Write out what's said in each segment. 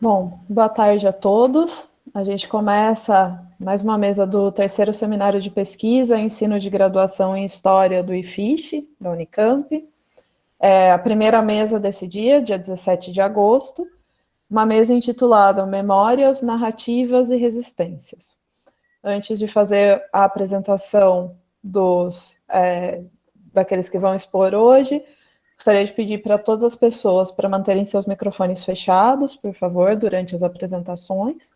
Bom, boa tarde a todos. A gente começa mais uma mesa do terceiro seminário de pesquisa e ensino de graduação em História do IFISH, da Unicamp. É a primeira mesa desse dia 17 de agosto, uma mesa intitulada Memórias, Narrativas e Resistências. Antes de fazer a apresentação daqueles que vão expor hoje, gostaria de pedir para todas as pessoas para manterem seus microfones fechados, por favor, durante as apresentações.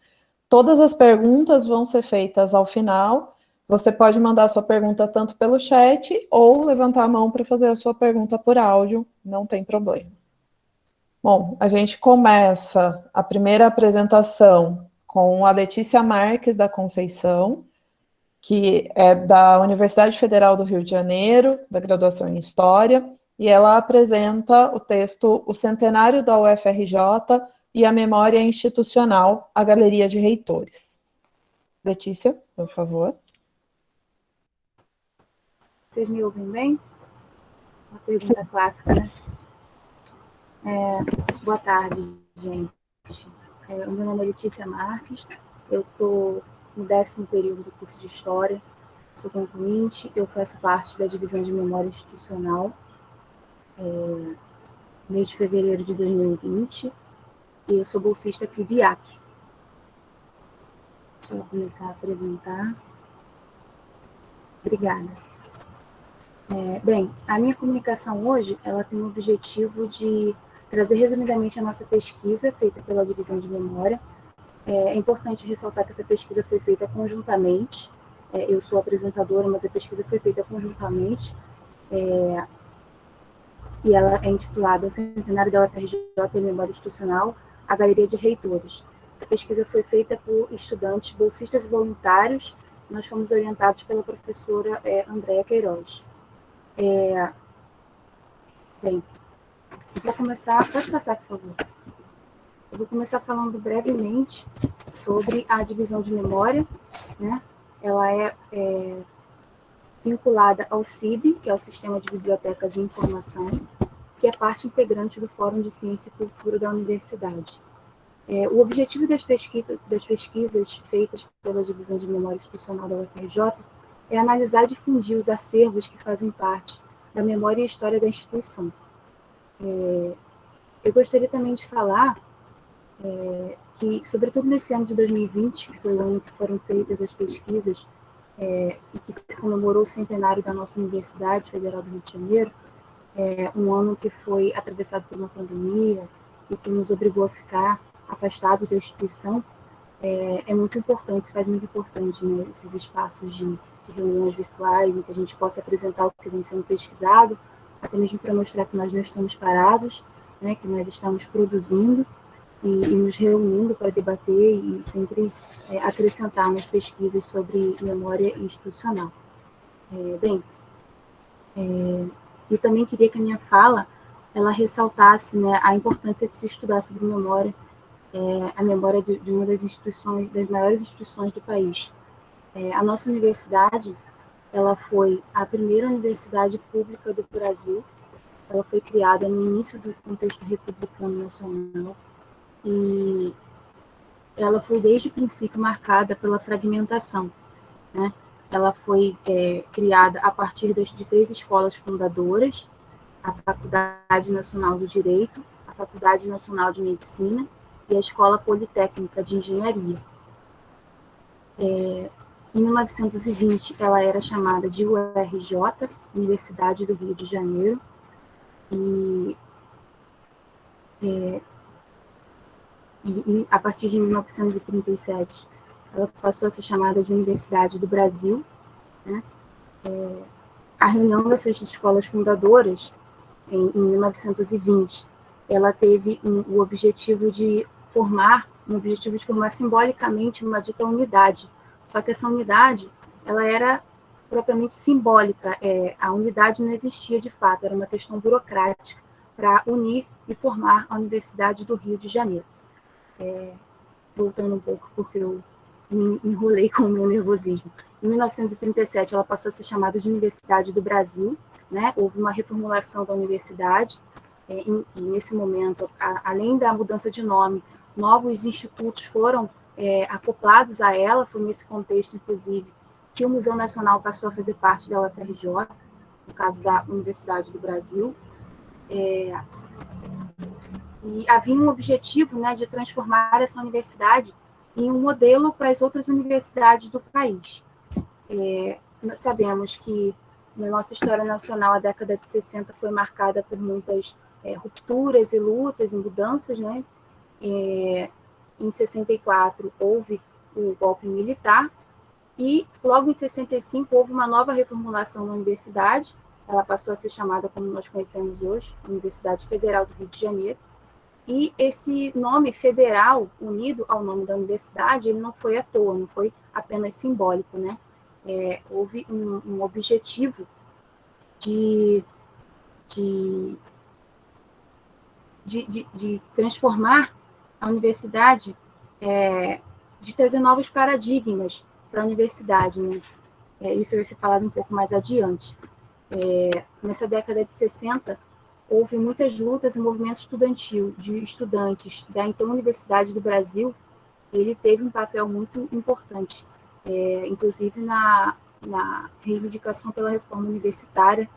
Todas as perguntas vão ser feitas ao final. Você pode mandar a sua pergunta tanto pelo chat ou levantar a mão para fazer a sua pergunta por áudio, não tem problema. Bom, a gente começa a primeira apresentação com a Letícia Marques da Conceição, que é da Universidade Federal do Rio de Janeiro, da graduação em História, e ela apresenta o texto O Centenário da UFRJ e a Memória Institucional, a Galeria de Reitores. Letícia, por favor. Vocês me ouvem bem? Uma pergunta clássica, né? Boa tarde, gente. O meu nome é Letícia Marques, eu estou no 10º período do curso de História, sou concluinte, eu faço parte da divisão de Memória Institucional desde fevereiro de 2020, e eu sou bolsista aqui do IAC. Deixa eu começar a apresentar. Obrigada. Bem, a minha comunicação hoje, ela tem o objetivo de trazer resumidamente a nossa pesquisa feita pela divisão de memória. É importante ressaltar que essa pesquisa foi feita conjuntamente, eu sou apresentadora, mas a pesquisa foi feita conjuntamente, e ela é intitulada O Centenário da UFRJ e Memória Institucional, a Galeria de Reitores. A pesquisa foi feita por estudantes, bolsistas e voluntários, nós fomos orientados pela professora Andréa Queiroz. Bem, eu vou começar, pode passar, por favor. Eu vou começar falando brevemente sobre a divisão de memória, né? Ela é vinculada ao CIB, que é o Sistema de Bibliotecas e Informação, que é parte integrante do Fórum de Ciência e Cultura da Universidade. O objetivo das pesquisas feitas pela divisão de memória institucional da UFRJ é analisar e difundir os acervos que fazem parte da memória e história da instituição. Eu gostaria também de falar que, sobretudo nesse ano de 2020, que foi o ano que foram feitas as pesquisas e que se comemorou o centenário da nossa Universidade Federal do Rio de Janeiro, um ano que foi atravessado por uma pandemia e que nos obrigou a ficar afastados da instituição, é muito importante, se faz muito importante, né, esses espaços de reuniões virtuais, em que a gente possa apresentar o que vem sendo pesquisado, até mesmo para mostrar que nós não estamos parados, né, que nós estamos produzindo e nos reunindo para debater e sempre acrescentar nas pesquisas sobre memória institucional. Eu também queria que a minha fala ela ressaltasse, né, a importância de se estudar sobre memória, a memória de uma das instituições, das maiores instituições do país. A nossa universidade, ela foi a primeira universidade pública do Brasil. Ela foi criada no início do contexto republicano nacional e ela foi desde o princípio marcada pela fragmentação, né? Ela foi criada a partir de 3 escolas fundadoras: a Faculdade Nacional do Direito, a Faculdade Nacional de Medicina e a Escola Politécnica de Engenharia. Em 1920, ela era chamada de URJ, Universidade do Rio de Janeiro, e a partir de 1937, ela passou a ser chamada de Universidade do Brasil, né? A reunião dessas escolas fundadoras, em 1920, ela teve o objetivo de formar simbolicamente uma dita unidade. Só que essa unidade, ela era propriamente simbólica, a unidade não existia de fato, era uma questão burocrática para unir e formar a Universidade do Rio de Janeiro. Voltando um pouco, porque eu me enrolei com o meu nervosismo. Em 1937, ela passou a ser chamada de Universidade do Brasil, né? Houve uma reformulação da universidade, e nesse momento, além da mudança de nome, novos institutos foram acoplados a ela. Foi nesse contexto, inclusive, que o Museu Nacional passou a fazer parte da UFRJ, no caso da Universidade do Brasil. E havia um objetivo, né, de transformar essa universidade em um modelo para as outras universidades do país. Nós sabemos que na nossa história nacional a década de 60 foi marcada por muitas rupturas e lutas e mudanças, né? Em 64 houve o golpe militar e logo em 65 houve uma nova reformulação na universidade. Ela passou a ser chamada, como nós conhecemos hoje, Universidade Federal do Rio de Janeiro. E esse nome federal, unido ao nome da universidade, ele não foi à toa, não foi apenas simbólico, né? Houve um objetivo de transformar a universidade, de trazer novos paradigmas para a universidade, né? Isso vai ser falado um pouco mais adiante. Nessa década de 60, houve muitas lutas e movimento estudantil de estudantes da então Universidade do Brasil. Ele teve um papel muito importante, inclusive na reivindicação pela reforma universitária,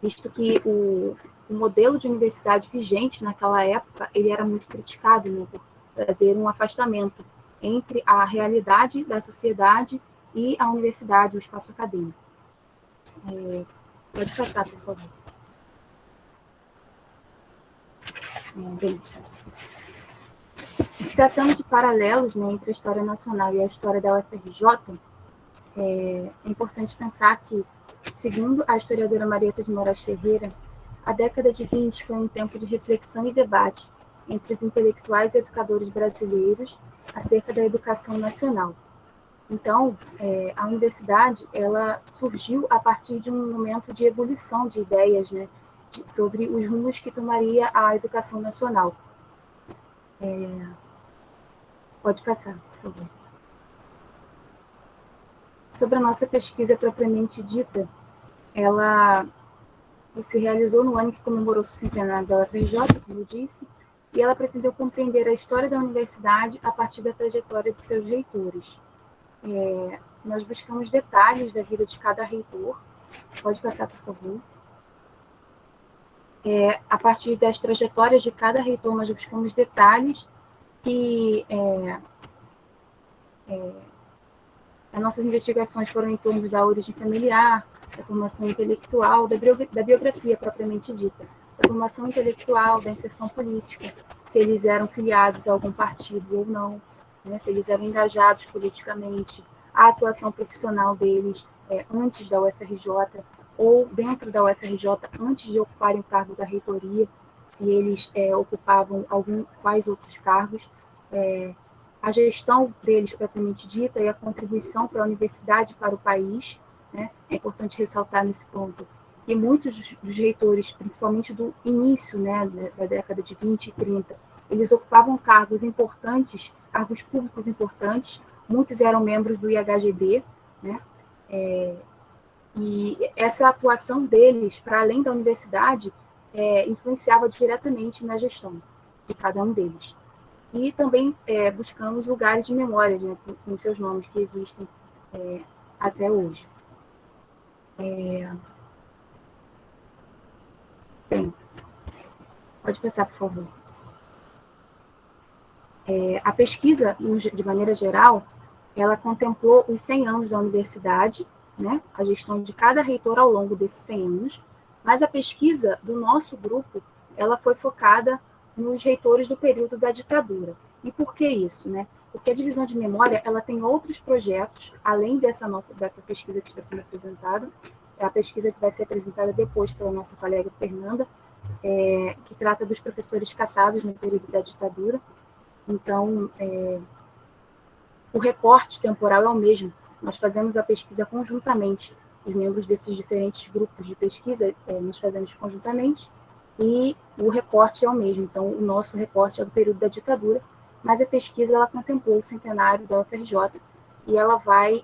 visto que o modelo de universidade vigente naquela época ele era muito criticado, né, por trazer um afastamento entre a realidade da sociedade e a universidade, o espaço acadêmico. Pode passar, por favor. Bem, se tratando de paralelos, né, entre a história nacional e a história da UFRJ, é importante pensar que, segundo a historiadora Marieta de Moraes Ferreira, a década de 20 foi um tempo de reflexão e debate entre os intelectuais e educadores brasileiros acerca da educação nacional. Então, a universidade ela surgiu a partir de um momento de ebulição de ideias, né, sobre os rumos que tomaria a educação nacional. Pode passar, por favor. Sobre a nossa pesquisa propriamente dita, ela se realizou no ano que comemorou o centenário da UFRJ, como eu disse, e ela pretendeu compreender a história da universidade a partir da trajetória de seus reitores. Nós buscamos detalhes da vida de cada reitor. Pode passar, por favor. A partir das trajetórias de cada reitor, nós buscamos detalhes que as nossas investigações foram em torno da origem familiar, da formação intelectual, da biografia propriamente dita, da formação intelectual, da inserção política, se eles eram filiados a algum partido ou não, né, se eles eram engajados politicamente, a atuação profissional deles antes da UFRJ ou dentro da UFRJ antes de ocuparem o cargo da reitoria, se eles ocupavam quais outros cargos, a gestão deles propriamente dita e a contribuição para a universidade e para o país, né? É importante ressaltar nesse ponto que muitos dos reitores, principalmente do início, né, da década de 20 e 30, eles ocupavam cargos importantes, cargos públicos importantes, muitos eram membros do IHGB, né? E essa atuação deles, para além da universidade, influenciava diretamente na gestão de cada um deles. E também buscamos lugares de memória, né, com seus nomes que existem até hoje. Bem, pode passar, por favor. A pesquisa, de maneira geral, ela contemplou os 100 anos da universidade, né, a gestão de cada reitor ao longo desses 100 anos, mas a pesquisa do nosso grupo, ela foi focada nos reitores do período da ditadura. E por que isso, né? Porque a divisão de memória, ela tem outros projetos, além dessa pesquisa que está sendo apresentada, a pesquisa que vai ser apresentada depois pela nossa colega Fernanda, que trata dos professores caçados no período da ditadura. Então, o recorte temporal é o mesmo. Nós fazemos a pesquisa conjuntamente. Os membros desses diferentes grupos de pesquisa, nós fazemos conjuntamente, e o recorte é o mesmo. Então, o nosso recorte é do período da ditadura, mas a pesquisa ela contemplou o centenário da UFRJ e ela vai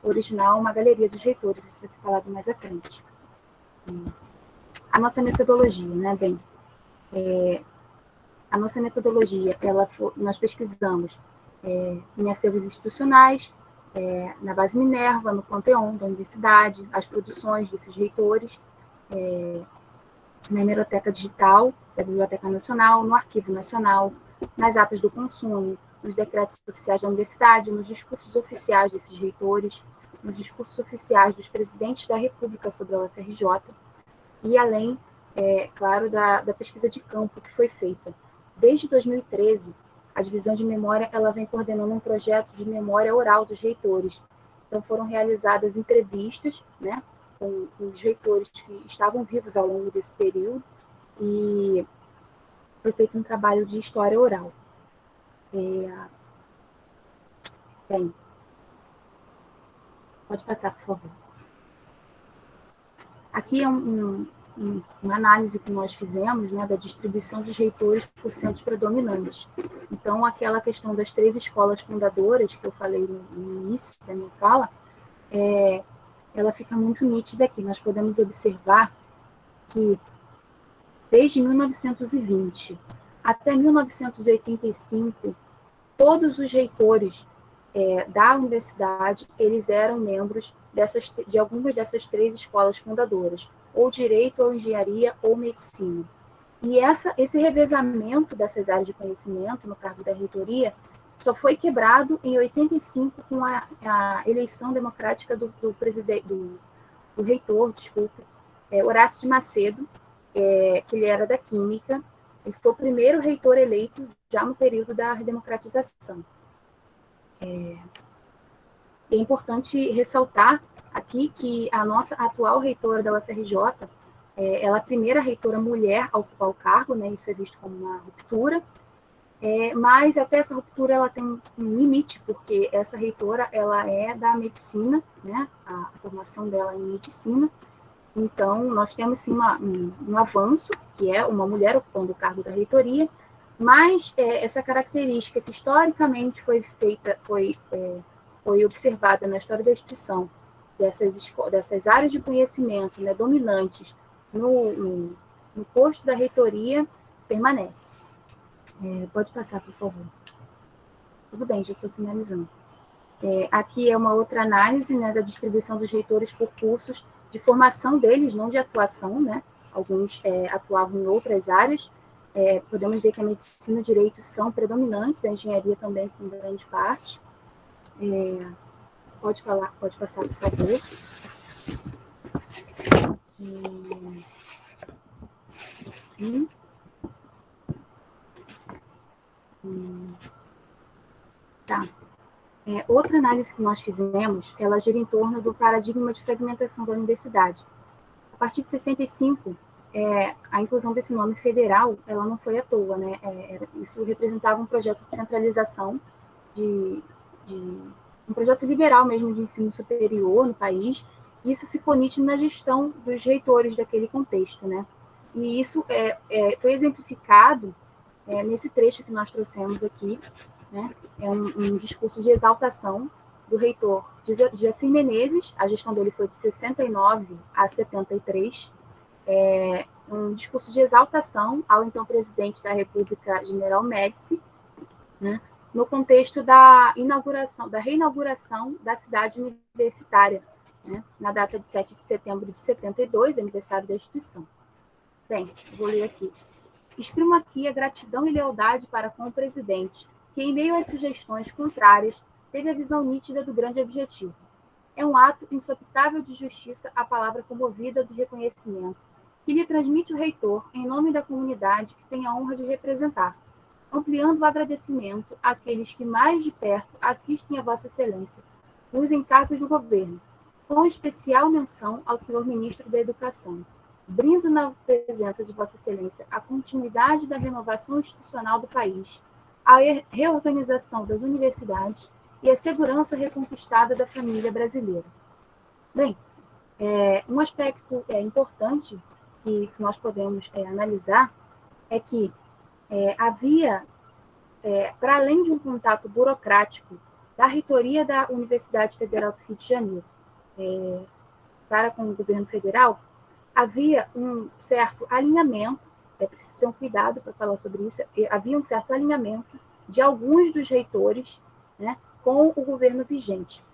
originar uma galeria dos reitores, isso vai ser falado mais à frente. A nossa metodologia, né, bem, A nossa metodologia, nós pesquisamos em acervos institucionais, na Base Minerva, no Panteão da Universidade, as produções desses reitores, na Hemeroteca Digital da Biblioteca Nacional, no Arquivo Nacional, nas atas do consumo, nos decretos oficiais da universidade, nos discursos oficiais desses reitores, nos discursos oficiais dos presidentes da República sobre a UFRJ, e além, claro, da pesquisa de campo que foi feita. Desde 2013, a Divisão de Memória ela vem coordenando um projeto de memória oral dos reitores. Então, foram realizadas entrevistas, né, com os reitores que estavam vivos ao longo desse período, e foi feito um trabalho de história oral. Bem, pode passar, por favor. Aqui é uma análise que nós fizemos, né, da distribuição dos reitores por centros predominantes. Então, aquela questão das 3 escolas fundadoras, que eu falei no início da minha fala, ela fica muito nítida aqui. Nós podemos observar que, desde 1920 até 1985, todos os reitores da universidade, eles eram membros de algumas dessas 3 escolas fundadoras, ou direito, ou engenharia, ou medicina. E esse revezamento dessas áreas de conhecimento no cargo da reitoria só foi quebrado em 85 com a eleição democrática do reitor, Horácio de Macedo, que ele era da Química, ele foi o primeiro reitor eleito já no período da redemocratização. É importante ressaltar aqui que a nossa atual reitora da UFRJ, ela é a primeira reitora mulher a ocupar o cargo, né, isso é visto como uma ruptura, mas até essa ruptura ela tem um limite, porque essa reitora ela é da medicina, né, a formação dela é em medicina, então nós temos sim um avanço, que é uma mulher ocupando o cargo da reitoria, mas essa característica que historicamente foi observada na história da instituição, dessas áreas de conhecimento, né, dominantes no posto da reitoria, permanece. Pode passar, por favor. Tudo bem, já estou finalizando. Aqui é uma outra análise, né, da distribuição dos reitores por cursos de formação deles, não de atuação, né? Alguns atuavam em outras áreas. Podemos ver que a medicina e o direito são predominantes, a engenharia também com grande parte. Pode passar, por favor. Tá. Outra análise que nós fizemos, ela gira em torno do paradigma de fragmentação da universidade. A partir de 65, a inclusão desse nome federal, ela não foi à toa, né? Isso representava um projeto de centralização, um projeto liberal mesmo de ensino superior no país, e isso ficou nítido na gestão dos reitores daquele contexto, né? E isso foi exemplificado nesse trecho que nós trouxemos aqui, né? É um discurso de exaltação do reitor Jacir Menezes, a gestão dele foi de 69 a 73, um discurso de exaltação ao então presidente da República, General Médici, né? No contexto da reinauguração da cidade universitária, né? Na data de 7 de setembro de 72, aniversário da instituição. Bem, vou ler aqui. Exprimo aqui a gratidão e lealdade para com o presidente, que, em meio às sugestões contrárias, teve a visão nítida do grande objetivo. É um ato insopitável de justiça a palavra comovida de reconhecimento, que lhe transmite o reitor em nome da comunidade que tem a honra de representar, ampliando o agradecimento àqueles que mais de perto assistem a Vossa Excelência nos encargos do governo, com especial menção ao senhor Ministro da Educação. Brindo na presença de Vossa Excelência a continuidade da renovação institucional do país, a reorganização das universidades e a segurança reconquistada da família brasileira. Bem, um aspecto importante que nós podemos analisar é que havia, para além de um contato burocrático da reitoria da Universidade Federal do Rio de Janeiro para com o governo federal, havia um certo alinhamento é preciso ter um cuidado para falar sobre isso. Havia um certo alinhamento de alguns dos reitores, né, com o governo vigente.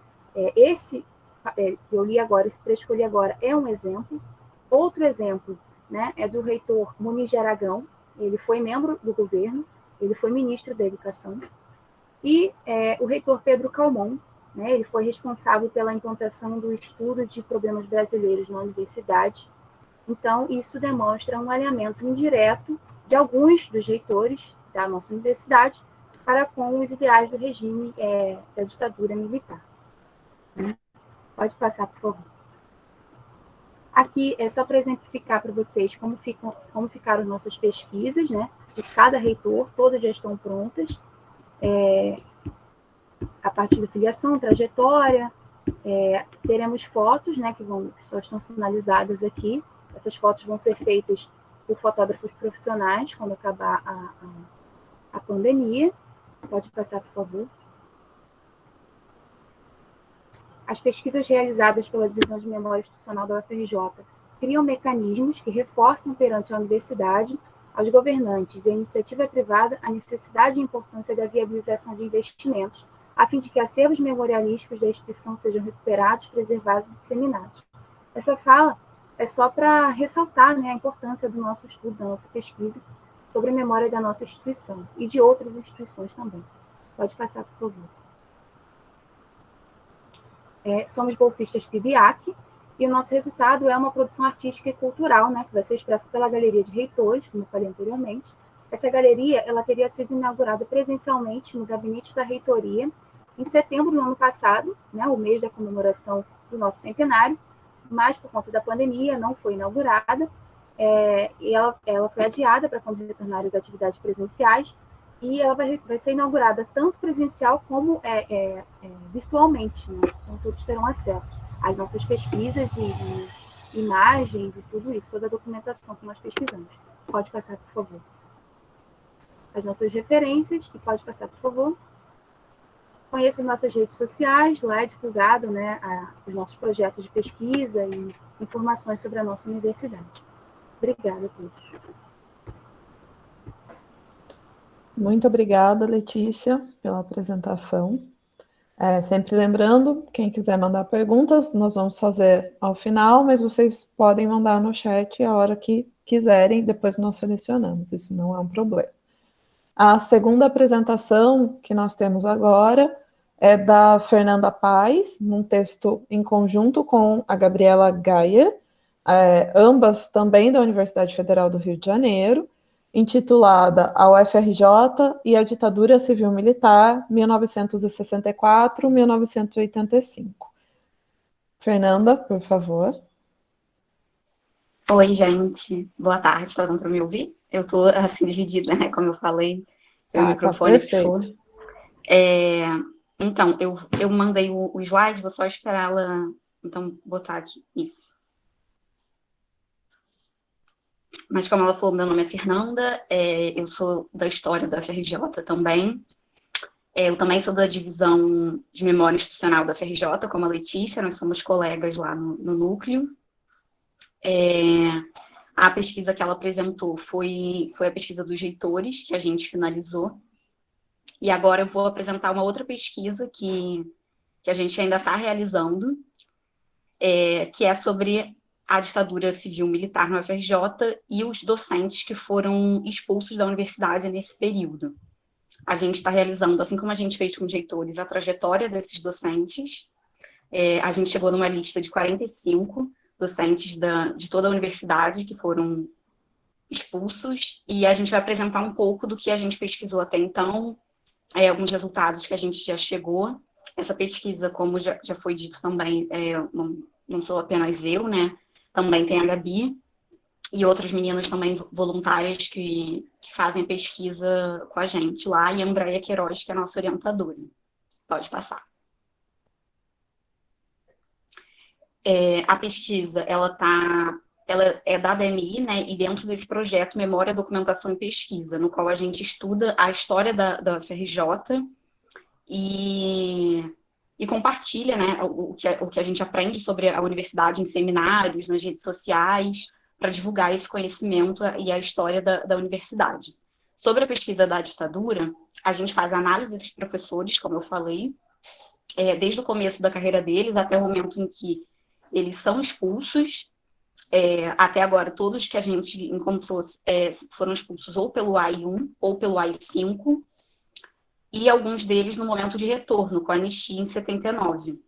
Esse que eu li agora, esse trecho que eu li agora, é um exemplo. Outro exemplo, né, é do reitor Muniz de Aragão. Ele foi membro do governo, ele foi ministro da Educação. E o reitor Pedro Calmon, né, ele foi responsável pela implantação do estudo de problemas brasileiros na universidade. Então, isso demonstra um alinhamento indireto de alguns dos reitores da nossa universidade para com os ideais do regime da ditadura militar. Pode passar, por favor. Aqui é só para exemplificar para vocês como ficaram nossas pesquisas, né, de cada reitor, todas já estão prontas, a partir da filiação, trajetória, teremos fotos, né, que só estão sinalizadas aqui. Essas fotos vão ser feitas por fotógrafos profissionais quando acabar a pandemia. Pode passar, por favor. As pesquisas realizadas pela Divisão de Memória Institucional da UFRJ criam mecanismos que reforçam perante a universidade, aos governantes e à iniciativa privada a necessidade e importância da viabilização de investimentos, a fim de que acervos memorialísticos da instituição sejam recuperados, preservados e disseminados. Essa fala é só para ressaltar, né, a importância do nosso estudo, da nossa pesquisa sobre a memória da nossa instituição e de outras instituições também. Pode passar, por favor. Somos bolsistas PIBIAC, e o nosso resultado é uma produção artística e cultural, né, que vai ser expressa pela Galeria de Reitores, como eu falei anteriormente. Essa galeria ela teria sido inaugurada presencialmente no gabinete da reitoria em setembro do ano passado, né, o mês da comemoração do nosso centenário, mas por conta da pandemia não foi inaugurada, e ela foi adiada para quando retornar às atividades presenciais, e ela vai ser inaugurada tanto presencial como virtualmente, né? Então todos terão acesso às nossas pesquisas e imagens e tudo isso, toda a documentação que nós pesquisamos. Pode passar, por favor. As nossas referências, e pode passar, por favor. Conheça as nossas redes sociais, lá é divulgado, né, os nossos projetos de pesquisa e informações sobre a nossa universidade. Obrigada a todos. Muito obrigada, Letícia, pela apresentação. Sempre lembrando, quem quiser mandar perguntas, nós vamos fazer ao final, mas vocês podem mandar no chat a hora que quiserem, depois nós selecionamos, isso não é um problema. A segunda apresentação que nós temos agora é da Fernanda Paz, num texto em conjunto com a Gabriela Gaia, ambas também da Universidade Federal do Rio de Janeiro, intitulada A UFRJ e a Ditadura Civil-Militar, 1964-1985. Fernanda, por favor. Oi, gente. Boa tarde, está dando para me ouvir? Eu estou assim dividida, né? Como eu falei, o microfone perfeito. Então, eu mandei o slide, vou só esperar ela, então, botar aqui, isso. Mas como ela falou, meu nome é Fernanda, eu sou da História da UFRJ também. Eu também sou da Divisão de Memória Institucional da UFRJ, como a Letícia, nós somos colegas lá no núcleo. A pesquisa que ela apresentou foi a pesquisa dos reitores, que a gente finalizou. E agora eu vou apresentar uma outra pesquisa que a gente ainda está realizando, que é sobre a ditadura civil-militar no UFRJ e os docentes que foram expulsos da universidade nesse período. A gente está realizando, assim como a gente fez com os reitores, a trajetória desses docentes. A gente chegou numa lista de 45 docentes de toda a universidade que foram expulsos, e a gente vai apresentar um pouco do que a gente pesquisou até então, alguns resultados que a gente já chegou. Essa pesquisa, como já foi dito também, não sou apenas eu, né? Também tem a Gabi e outras meninas também voluntárias que fazem pesquisa com a gente lá, e a Andréia Queiroz, que é a nossa orientadora. Pode passar. A pesquisa, ela é da DMI, né, e dentro desse projeto Memória, Documentação e Pesquisa, no qual a gente estuda a história da UFRJ e compartilha, né, o que a gente aprende sobre a universidade em seminários, nas redes sociais, para divulgar esse conhecimento e a história da universidade. Sobre a pesquisa da ditadura, a gente faz análise desses professores, como eu falei, desde o começo da carreira deles até o momento em que eles são expulsos. Até agora, todos que a gente encontrou foram expulsos ou pelo AI-1 ou pelo AI-5, e alguns deles no momento de retorno, com a anistia em 79.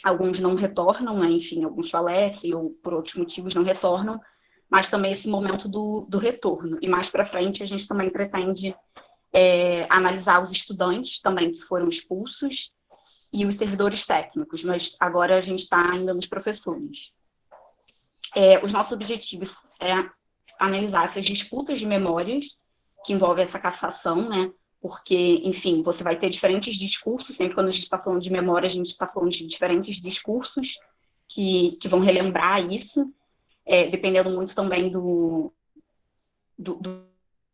Alguns não retornam, né? Enfim, alguns falecem ou por outros motivos não retornam, mas também esse momento do retorno. E mais para frente a gente também pretende analisar os estudantes também que foram expulsos e os servidores técnicos, mas agora a gente está ainda nos professores. Os nossos objetivos analisar essas disputas de memórias que envolvem essa cassação, né? Porque, enfim, você vai ter diferentes discursos, sempre quando a gente está falando de memória, a gente está falando de diferentes discursos que vão relembrar isso, dependendo muito também do que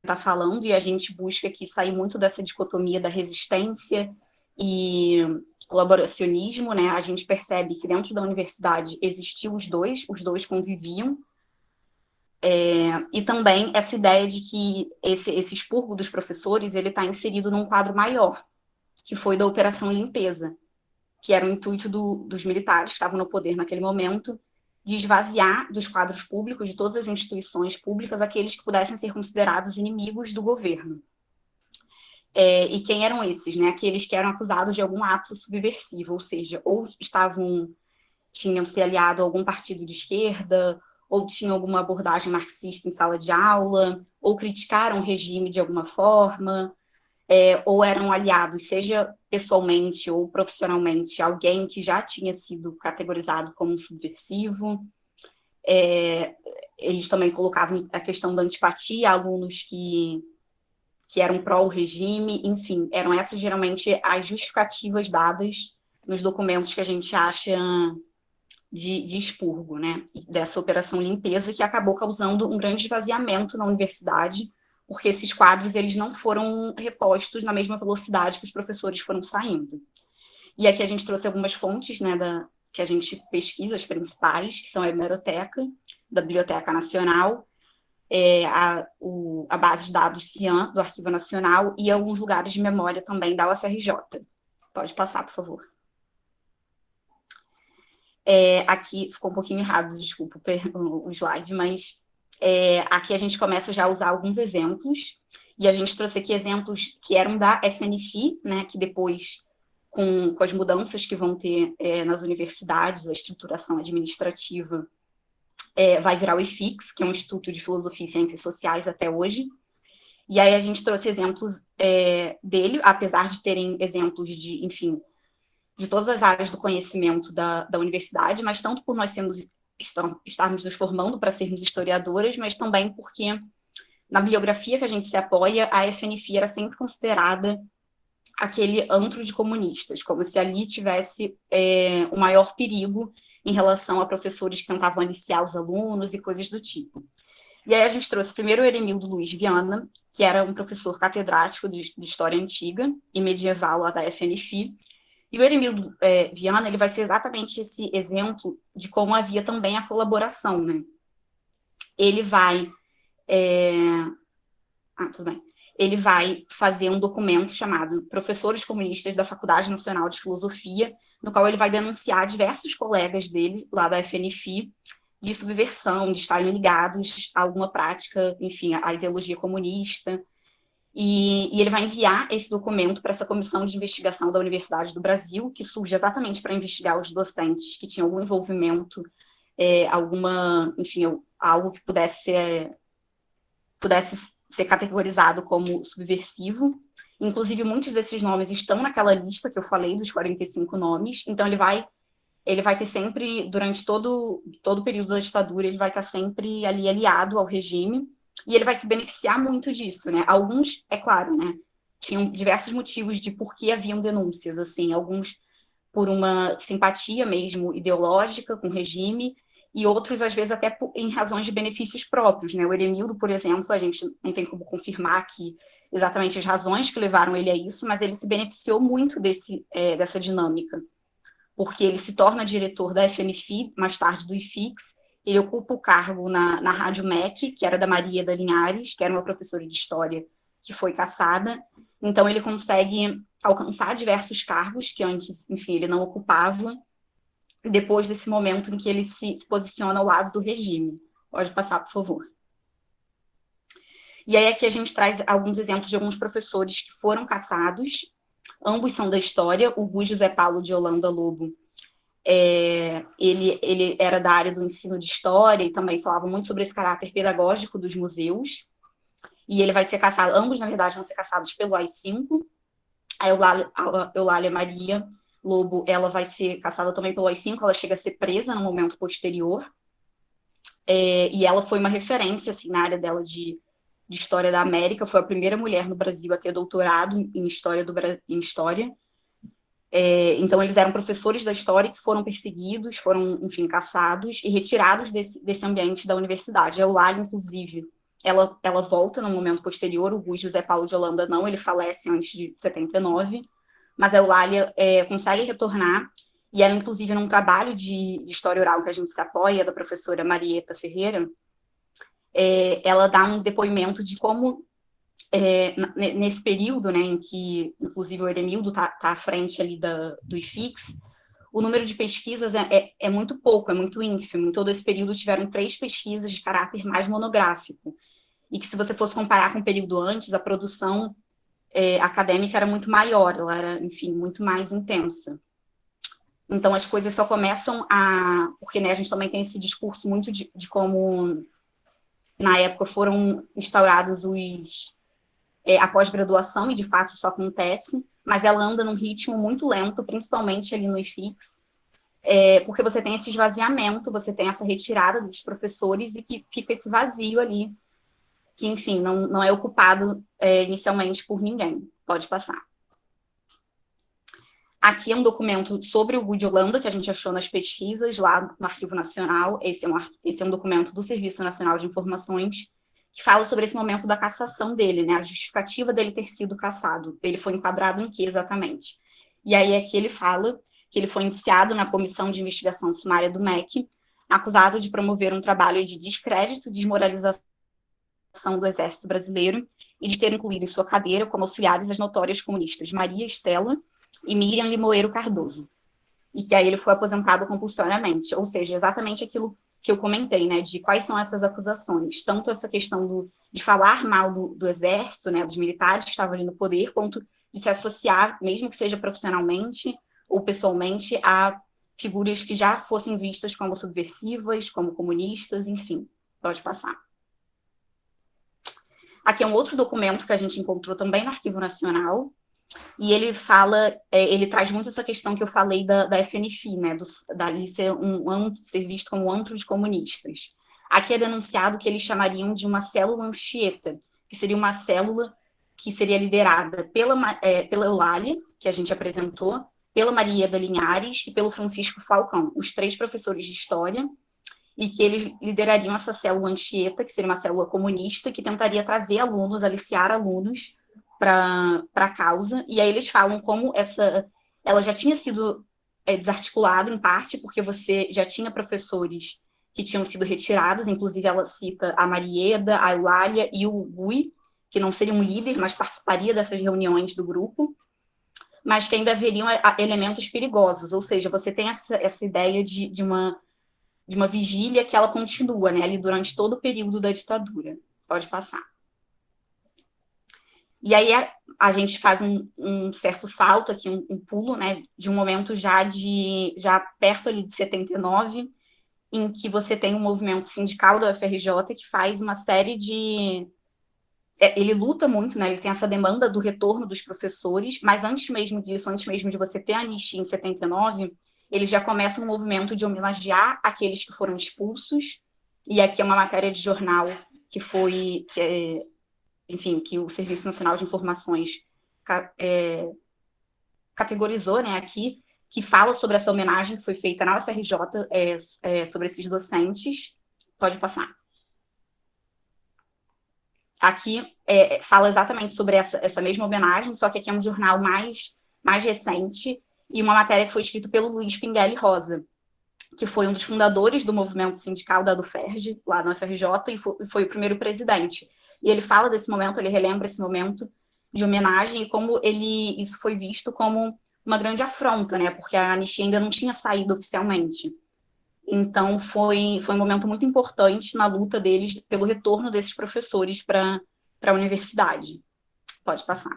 está falando, e a gente busca aqui sair muito dessa dicotomia da resistência e colaboracionismo, né? A gente percebe que dentro da universidade existiam os dois conviviam, e também essa ideia de que esse expurgo dos professores ele está inserido num quadro maior, que foi da Operação Limpeza, que era o intuito dos militares que estavam no poder naquele momento, de esvaziar dos quadros públicos, de todas as instituições públicas, aqueles que pudessem ser considerados inimigos do governo. E quem eram esses? Né? Aqueles que eram acusados de algum ato subversivo, ou seja, ou tinham se aliado a algum partido de esquerda, ou tinham alguma abordagem marxista em sala de aula, ou criticaram o regime de alguma forma, ou eram aliados, seja pessoalmente ou profissionalmente, alguém que já tinha sido categorizado como subversivo. Eles também colocavam a questão da antipatia a alunos que eram pró-regime, enfim, eram essas geralmente as justificativas dadas nos documentos que a gente acha de expurgo, né, dessa operação limpeza, que acabou causando um grande esvaziamento na universidade, porque esses quadros eles não foram repostos na mesma velocidade que os professores foram saindo. E aqui a gente trouxe algumas fontes, né, que a gente pesquisa, as principais, que são a hemeroteca, da Biblioteca Nacional, a base de dados CIAN, do Arquivo Nacional, e alguns lugares de memória também da UFRJ. Pode passar, por favor. Aqui ficou um pouquinho errado, desculpa o slide, mas aqui a gente começa já a usar alguns exemplos, e a gente trouxe aqui exemplos que eram da FNFI, né, que depois, com as mudanças que vão ter nas universidades, a estruturação administrativa, vai virar o IFIX, que é um Instituto de Filosofia e Ciências Sociais até hoje. E aí a gente trouxe exemplos dele, apesar de terem exemplos de, enfim, de todas as áreas do conhecimento da universidade, mas tanto por nós estarmos nos formando para sermos historiadoras, mas também porque na bibliografia que a gente se apoia, a FNFI era sempre considerada aquele antro de comunistas, como se ali tivesse o maior perigo em relação a professores que tentavam aliciar os alunos e coisas do tipo. E aí a gente trouxe primeiro o Heremildo Luiz Viana, que era um professor catedrático de História Antiga e Medieval lá da FNFI. E o Heremildo Viana, ele vai ser exatamente esse exemplo de como havia também a colaboração, né? Ele vai... tudo bem. Ele vai fazer um documento chamado Professores Comunistas da Faculdade Nacional de Filosofia, no qual ele vai denunciar diversos colegas dele, lá da FNFI, de subversão, de estarem ligados a alguma prática, enfim, à ideologia comunista. E ele vai enviar esse documento para essa comissão de investigação da Universidade do Brasil, que surge exatamente para investigar os docentes que tinham algum envolvimento, enfim, algo que pudesse ser categorizado como subversivo. Inclusive, muitos desses nomes estão naquela lista que eu falei, dos 45 nomes. Então, ele vai ter sempre, durante todo o período da ditadura, ele vai estar sempre ali aliado ao regime, e ele vai se beneficiar muito disso, né? Alguns, é claro, né, tinham diversos motivos de por que haviam denúncias, assim, alguns por uma simpatia mesmo ideológica com o regime, e outros, às vezes, até em razões de benefícios próprios, né? O Heremildo, por exemplo, a gente não tem como confirmar que exatamente as razões que levaram ele a isso, mas ele se beneficiou muito dessa dinâmica, porque ele se torna diretor da FNFI, mais tarde do IFIX, ele ocupa o cargo na Rádio MEC, que era da Maria da Linhares, que era uma professora de história que foi cassada. Então, ele consegue alcançar diversos cargos que antes, enfim, ele não ocupava, depois desse momento em que ele se posiciona ao lado do regime. Pode passar, por favor. E aí aqui a gente traz alguns exemplos de alguns professores que foram cassados. Ambos são da história. O Rui José Paulo de Holanda Lobo, ele era da área do ensino de história e também falava muito sobre esse caráter pedagógico dos museus. E ele vai ser cassado, ambos, na verdade, vão ser cassados pelo AI-5. A Eulália Maria Lobo, ela vai ser cassada também pelo AI-5, ela chega a ser presa no momento posterior. E ela foi uma referência, assim, na área dela de História da América, foi a primeira mulher no Brasil a ter doutorado em História. Então, eles eram professores da história que foram perseguidos, foram, enfim, caçados e retirados desse ambiente da universidade. A Eulália, inclusive, ela volta no momento posterior, o Rui José Paulo de Holanda não, ele falece antes de 79, mas a Eulália consegue retornar, e ela, inclusive, num trabalho de história oral que a gente se apoia, da professora Marieta Ferreira, ela dá um depoimento de como, nesse período, né, em que, inclusive, o Eremildo está à frente ali do IFIX, o número de pesquisas é muito pouco, é muito ínfimo. Em todo esse período tiveram 3 pesquisas de caráter mais monográfico, e que, se você fosse comparar com o período antes, a produção acadêmica era muito maior, ela era, enfim, muito mais intensa. Então, as coisas só começam porque, né, a gente também tem esse discurso muito de como, na época, foram instaurados a pós-graduação, e, de fato, isso acontece, mas ela anda num ritmo muito lento, principalmente ali no IFIX, porque você tem esse esvaziamento, você tem essa retirada dos professores e que fica esse vazio ali, que, enfim, não é ocupado inicialmente por ninguém. Pode passar. Aqui é um documento sobre o Rui de Holanda, que a gente achou nas pesquisas lá no Arquivo Nacional. Esse é um documento do Serviço Nacional de Informações, que fala sobre esse momento da cassação dele, né? A justificativa dele ter sido cassado. Ele foi enquadrado em que exatamente? E aí aqui ele fala que ele foi indiciado na Comissão de Investigação Sumária do MEC, acusado de promover um trabalho de descrédito e desmoralização do Exército Brasileiro e de ter incluído em sua cadeira como auxiliares as notórias comunistas Maria Estela e Miriam Limoeiro Cardoso, e que aí ele foi aposentado compulsoriamente, ou seja, exatamente aquilo que eu comentei, né, de quais são essas acusações, tanto essa questão de falar mal do Exército, né, dos militares que estavam ali no poder, quanto de se associar, mesmo que seja profissionalmente ou pessoalmente, a figuras que já fossem vistas como subversivas, como comunistas, enfim. Pode passar. Aqui é um outro documento que a gente encontrou também no Arquivo Nacional, e ele ele traz muito essa questão que eu falei da FNFI, né, dali ser visto como um antro de comunistas. Aqui é denunciado que eles chamariam de uma célula Anchieta, que seria uma célula que seria liderada pela Eulália, que a gente apresentou, pela Maria da Linhares e pelo Francisco Falcão, os 3 professores de história, e que eles liderariam essa célula Anchieta, que seria uma célula comunista, que tentaria trazer alunos, aliciar alunos para a causa. E aí eles falam como ela já tinha sido desarticulada, em parte, porque você já tinha professores que tinham sido retirados, inclusive ela cita a Marieda, a Eulália e o Gui, que não seria um líder, mas participaria dessas reuniões do grupo, mas que ainda haveriam elementos perigosos, ou seja, você tem essa ideia de uma vigília que ela continua, né, ali durante todo o período da ditadura. Pode passar. E aí a gente faz um certo salto aqui, um pulo, né, de um momento já perto ali de 79, em que você tem um movimento sindical da UFRJ que faz uma série ele luta muito, né, ele tem essa demanda do retorno dos professores, mas antes mesmo disso, antes mesmo de você ter a anistia em 79, ele já começa um movimento de homenagear aqueles que foram expulsos, e aqui é uma matéria de jornal enfim, que o Serviço Nacional de Informações categorizou, né, aqui, que fala sobre essa homenagem que foi feita na UFRJ sobre esses docentes. Pode passar. Aqui fala exatamente sobre essa mesma homenagem, só que aqui é um jornal mais recente, e uma matéria que foi escrita pelo Luiz Pinguelli Rosa. que foi um dos fundadores do movimento sindical da UFERJ, lá na UFRJ, e foi o primeiro presidente. E ele fala desse momento, ele relembra esse momento de homenagem e como isso foi visto como uma grande afronta, né? Porque a anistia ainda não tinha saído oficialmente. Então, foi um momento muito importante na luta deles pelo retorno desses professores para a universidade. Pode passar.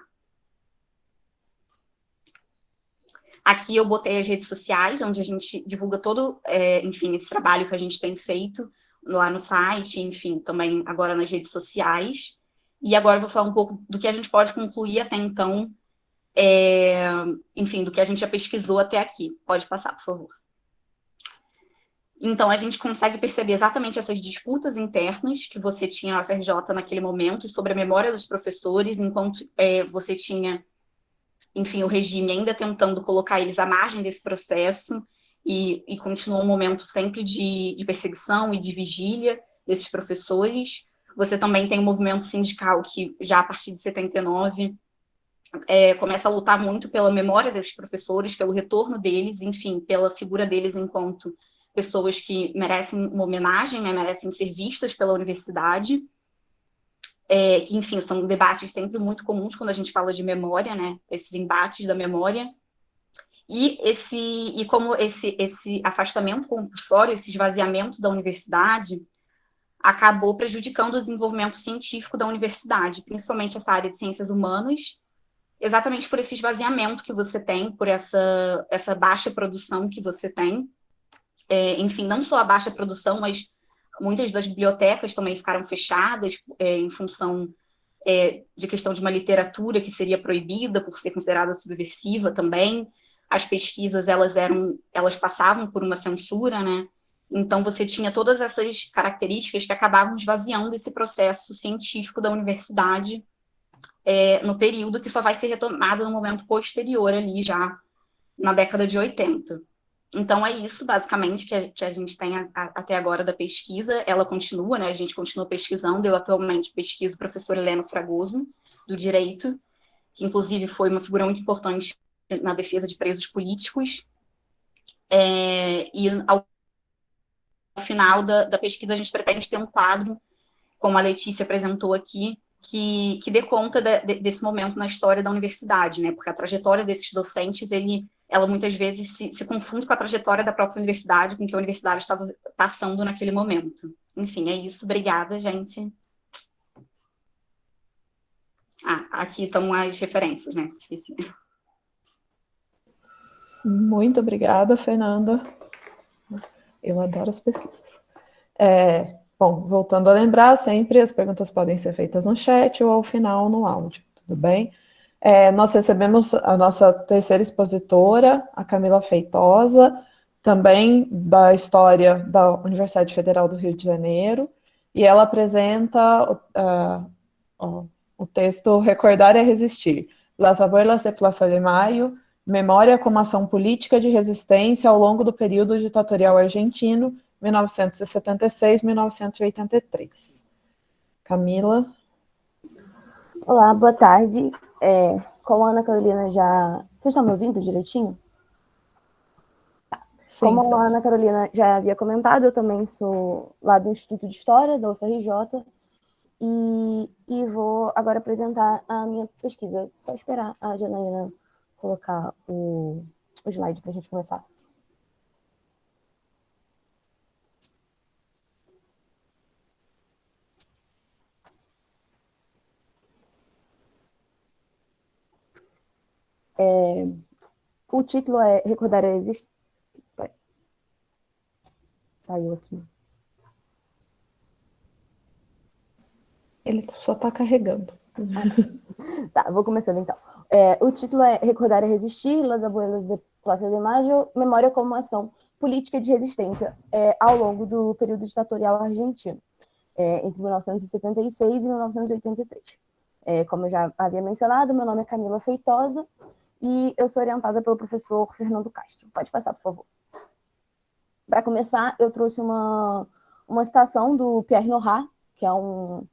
Aqui eu botei as redes sociais, onde a gente divulga todo, enfim, esse trabalho que a gente tem feito lá no site, enfim, também agora nas redes sociais. E agora eu vou falar um pouco do que a gente pode concluir até então, enfim, do que a gente já pesquisou até aqui. Pode passar, por favor. Então, a gente consegue perceber exatamente essas disputas internas que você tinha na UFRJ naquele momento, sobre a memória dos professores, enquanto você tinha, enfim, o regime ainda tentando colocar eles à margem desse processo, e continuou um momento sempre de perseguição e de vigília desses professores. Você também tem um movimento sindical que, já a partir de 79, começa a lutar muito pela memória desses professores, pelo retorno deles, enfim, pela figura deles enquanto pessoas que merecem uma homenagem, né, merecem ser vistas pela universidade, que, enfim, são debates sempre muito comuns quando a gente fala de memória, né, esses embates da memória, e como esse afastamento compulsório, esse esvaziamento da universidade, acabou prejudicando o desenvolvimento científico da universidade, principalmente essa área de ciências humanas, exatamente por esse esvaziamento que você tem, por essa baixa produção que você tem. Enfim, não só a baixa produção, mas muitas das bibliotecas também ficaram fechadas em função de questão de uma literatura que seria proibida por ser considerada subversiva também. As pesquisas, elas passavam por uma censura, né? Então, você tinha todas essas características que acabavam esvaziando esse processo científico da universidade no período que só vai ser retomado no momento posterior ali, já na década de 80. Então, é isso, basicamente, que a gente tem até agora da pesquisa. Ela continua, né? A gente continua pesquisando. Eu, atualmente, pesquiso o professor Heleno Fragoso, do Direito, que, inclusive, foi uma figura muito importante na defesa de presos políticos. E, ao final da pesquisa, a gente pretende ter um quadro, como a Letícia apresentou aqui, que dê conta desse momento na história da universidade, né? Porque a trajetória desses docentes, ela muitas vezes se confunde com a trajetória da própria universidade, com que a universidade estava passando naquele momento. Enfim, é isso. Obrigada, gente. Aqui estão as referências, né? Esqueci. Muito obrigada, Fernanda. Eu adoro as pesquisas. Bom, voltando a lembrar, sempre as perguntas podem ser feitas no chat ou ao final no áudio, tudo bem? Nós recebemos a nossa terceira expositora, a Camila Feitosa, também da História da Universidade Federal do Rio de Janeiro, e ela apresenta o texto Recordar é Resistir, Las Abuelas de Plaza de Mayo, Memória como Ação Política de Resistência ao longo do período ditatorial argentino, 1976-1983. Camila. Olá, boa tarde. Como a Ana Carolina já... Vocês estão me ouvindo direitinho? Sim, como estamos. a Ana Carolina já havia comentado, eu também sou lá do Instituto de História, da UFRJ, e vou agora apresentar a minha pesquisa. Só esperar a Janaína colocar o slide para a gente começar. O título é Recordar a Existência. Saiu aqui. Ele só está carregando. Tá, vou começando então. O título é Recordar é Resistir, Las Abuelas de Plaza de Mayo, Memória como Ação Política de Resistência ao longo do período ditatorial argentino, entre 1976 e 1983. Como eu já havia mencionado, meu nome é Camila Feitosa e eu sou orientada pelo professor Fernando Castro. Pode passar, por favor. Para começar, eu trouxe uma citação do Pierre Nora, que é uma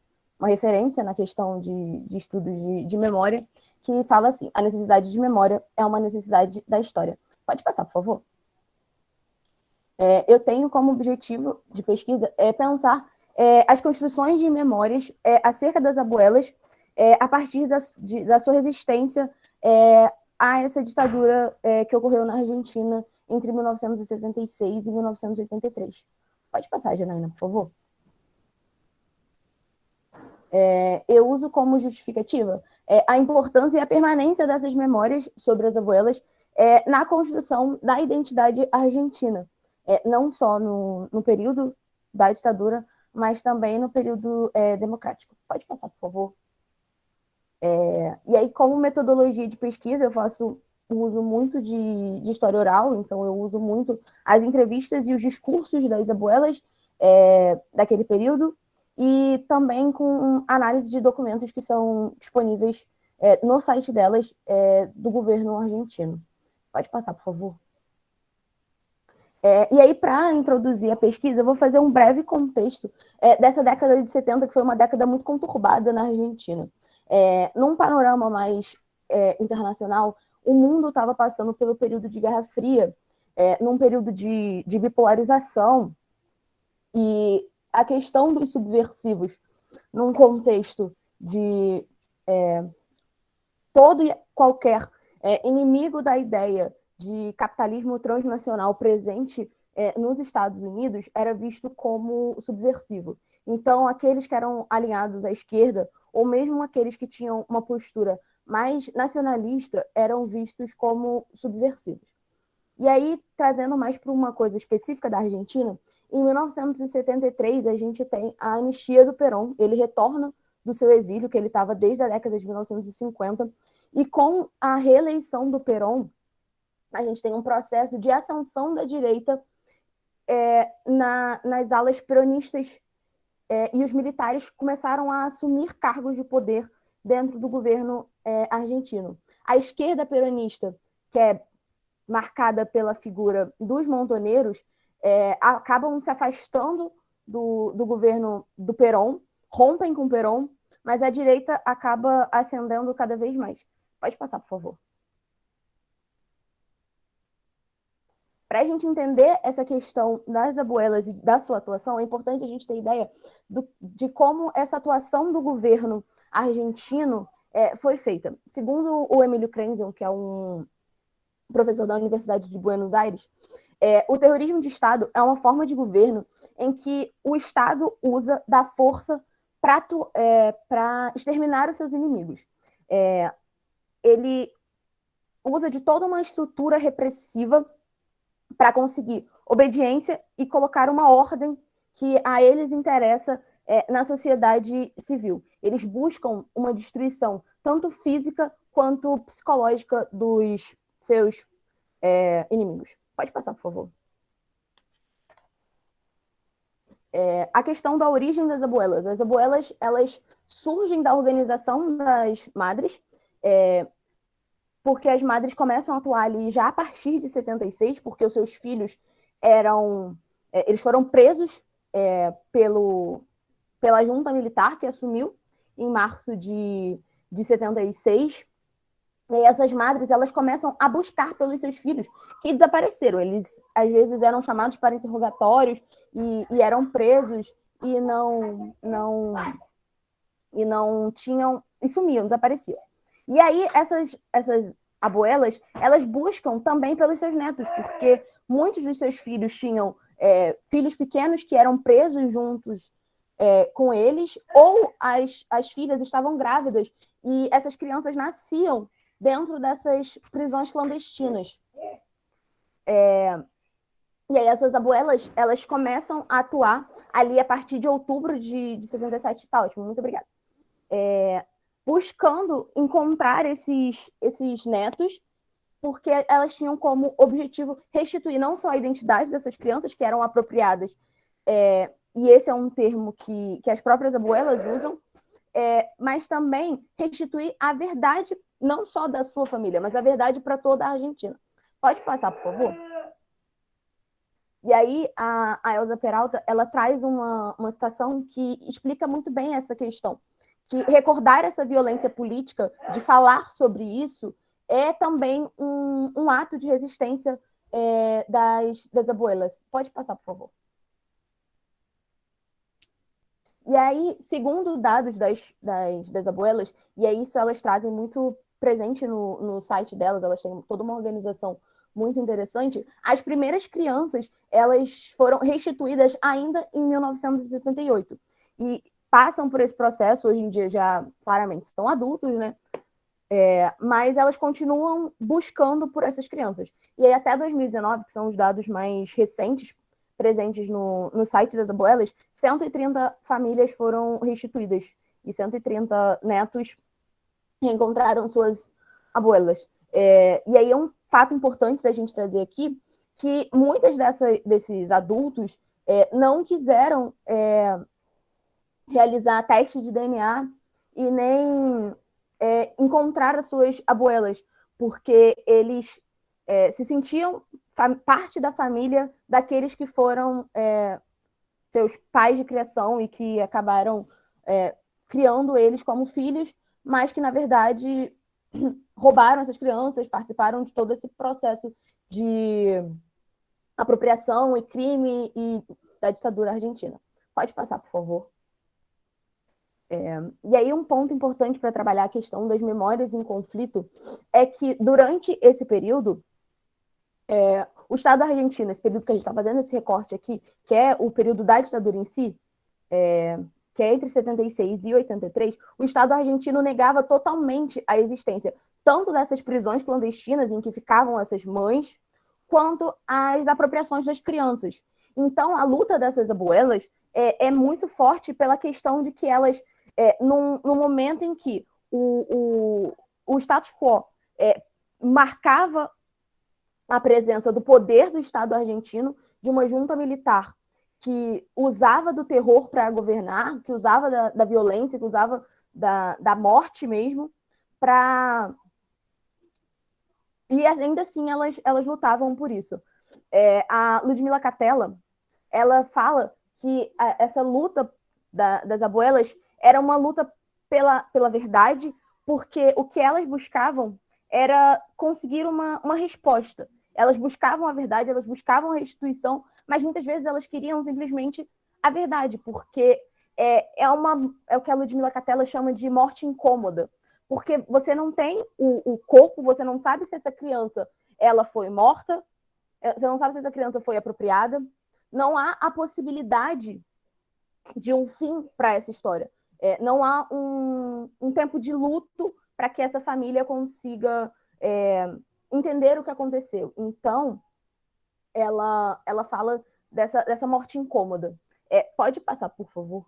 referência na questão de estudos de memória, que fala assim: a necessidade de memória é uma necessidade da história. Pode passar, por favor? Eu tenho como objetivo de pesquisa pensar as construções de memórias acerca das abuelas a partir da sua resistência a essa ditadura que ocorreu na Argentina entre 1976 e 1983. Pode passar, Janaína, por favor. Eu uso como justificativa a importância e a permanência dessas memórias sobre as abuelas na construção da identidade argentina, não só no período da ditadura, mas também no período democrático. Pode passar, por favor. E aí, como metodologia de pesquisa, eu faço uso muito de história oral, então eu uso muito as entrevistas e os discursos das abuelas daquele período, e também com análise de documentos que são disponíveis no site delas, do governo argentino. Pode passar, por favor. E aí, para introduzir a pesquisa, eu vou fazer um breve contexto dessa década de 70, que foi uma década muito conturbada na Argentina. Num panorama mais internacional, o mundo estava passando pelo período de Guerra Fria, num período de bipolarização, e a questão dos subversivos, num contexto de todo e qualquer inimigo da ideia de capitalismo transnacional presente nos Estados Unidos, era visto como subversivo. Então, aqueles que eram alinhados à esquerda, ou mesmo aqueles que tinham uma postura mais nacionalista, eram vistos como subversivos. E aí, trazendo mais para uma coisa específica da Argentina, em 1973, a gente tem a anistia do Perón. Ele retorna do seu exílio, que ele estava desde a década de 1950, e com a reeleição do Perón, a gente tem um processo de ascensão da direita nas alas peronistas, e os militares começaram a assumir cargos de poder dentro do governo argentino. A esquerda peronista, que é marcada pela figura dos montoneiros, acabam se afastando do governo do Perón, rompem com o Perón, mas a direita acaba ascendendo cada vez mais. Pode passar, por favor. Para a gente entender essa questão das abuelas e da sua atuação, é importante a gente ter ideia de como essa atuação do governo argentino foi feita. Segundo o Emílio Krenzel, que é um professor da Universidade de Buenos Aires, o terrorismo de Estado é uma forma de governo em que o Estado usa da força para exterminar os seus inimigos. Ele usa de toda uma estrutura repressiva para conseguir obediência e colocar uma ordem que a eles interessa na sociedade civil. Eles buscam uma destruição tanto física quanto psicológica dos seus inimigos. Pode passar, por favor. A questão da origem das abuelas. As abuelas, elas surgem da organização das madres, porque as madres começam a atuar ali já a partir de 76, porque os seus filhos eles foram presos pela junta militar que assumiu em março de 76. E essas madres, elas começam a buscar pelos seus filhos que desapareceram. Eles, às vezes, eram chamados para interrogatórios e eram presos e não tinham... e sumiam, desapareciam. E aí, essas abuelas, elas buscam também pelos seus netos, porque muitos dos seus filhos tinham filhos pequenos que eram presos juntos com eles, ou as filhas estavam grávidas e essas crianças nasciam dentro dessas prisões clandestinas. E aí essas abuelas, elas começam a atuar ali a partir de outubro de 77. Tá ótimo, muito obrigada. Buscando encontrar esses netos, porque elas tinham como objetivo restituir não só a identidade dessas crianças que eram apropriadas, e esse é um termo que as próprias abuelas usam, mas também restituir a verdade não só da sua família, mas a verdade para toda a Argentina. Pode passar, por favor? E aí a Elza Peralta, ela traz uma citação que explica muito bem essa questão, que recordar essa violência política, de falar sobre isso, é também um ato de resistência das abuelas. Pode passar, por favor. E aí, segundo dados das abuelas, e é isso elas trazem muito presente no site delas, elas têm toda uma organização muito interessante, as primeiras crianças, elas foram restituídas ainda em 1978. E passam por esse processo, hoje em dia já claramente são adultos, né? Mas elas continuam buscando por essas crianças. E aí até 2019, que são os dados mais recentes, presentes no site das abuelas, 130 famílias foram restituídas e 130 netos reencontraram suas abuelas. E aí é um fato importante da gente trazer aqui que muitas desses adultos não quiseram realizar teste de DNA e nem encontrar as suas abuelas, porque eles se sentiam parte da família daqueles que foram seus pais de criação e que acabaram criando eles como filhos, mas que, na verdade, roubaram essas crianças, participaram de todo esse processo de apropriação e crime e da ditadura argentina. Pode passar, por favor. E aí um ponto importante para trabalhar a questão das memórias em conflito é que durante esse período, o Estado argentino, esse período que a gente está fazendo esse recorte aqui, que é o período da ditadura em si, que é entre 76 e 83, o Estado argentino negava totalmente a existência tanto dessas prisões clandestinas em que ficavam essas mães, quanto as apropriações das crianças. Então, a luta dessas abuelas é muito forte pela questão de que elas, no momento em que o status quo marcava a presença do poder do Estado argentino, de uma junta militar que usava do terror para governar, que usava da violência, que usava da morte mesmo, para... E ainda assim elas lutavam por isso. A Ludmila Catella, ela fala que essa luta das abuelas era uma luta pela verdade, porque o que elas buscavam era conseguir uma resposta. Elas buscavam a verdade, elas buscavam a restituição, mas muitas vezes elas queriam simplesmente a verdade, porque é o que a Ludmila Catella chama de morte incômoda, porque você não tem o corpo, você não sabe se essa criança ela foi morta, você não sabe se essa criança foi apropriada, não há a possibilidade de um fim para essa história. Não há um tempo de luto para que essa família consiga entender o que aconteceu. Então, ela fala dessa morte incômoda. Pode passar, por favor?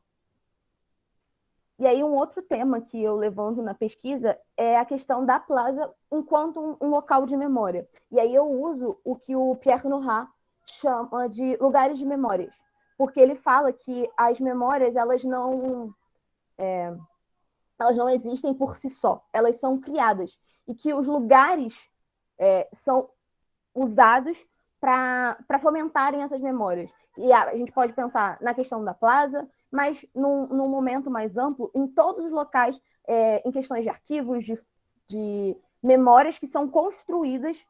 E aí, um outro tema que eu levanto na pesquisa é a questão da plaza enquanto um local de memória. E aí eu uso o que o Pierre Nora chama de lugares de memórias, porque ele fala que as memórias elas não existem por si só, elas são criadas, e que os lugares são usados para fomentarem essas memórias. E a gente pode pensar na questão da plaza, mas num momento mais amplo, em todos os locais, em questões de arquivos, de memórias que são construídas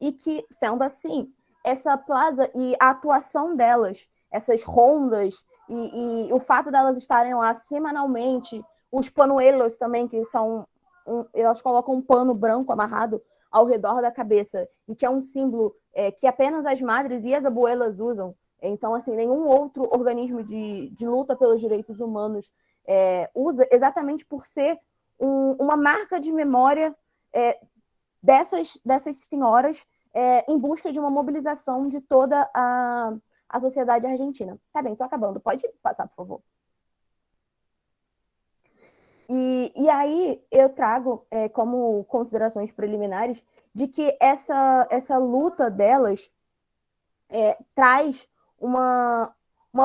e que, sendo assim, essa plaza e a atuação delas, essas rondas e o fato delas estarem lá semanalmente, os panuelos também, que são... elas colocam um pano branco amarrado ao redor da cabeça, e que é um símbolo que apenas as madres e as abuelas usam. Então, assim, nenhum outro organismo de luta pelos direitos humanos usa, exatamente por ser uma marca de memória dessas senhoras em busca de uma mobilização de toda a sociedade argentina. Tá bem, tô acabando. Pode passar, por favor. E aí eu trago como considerações preliminares de que essa luta delas traz uma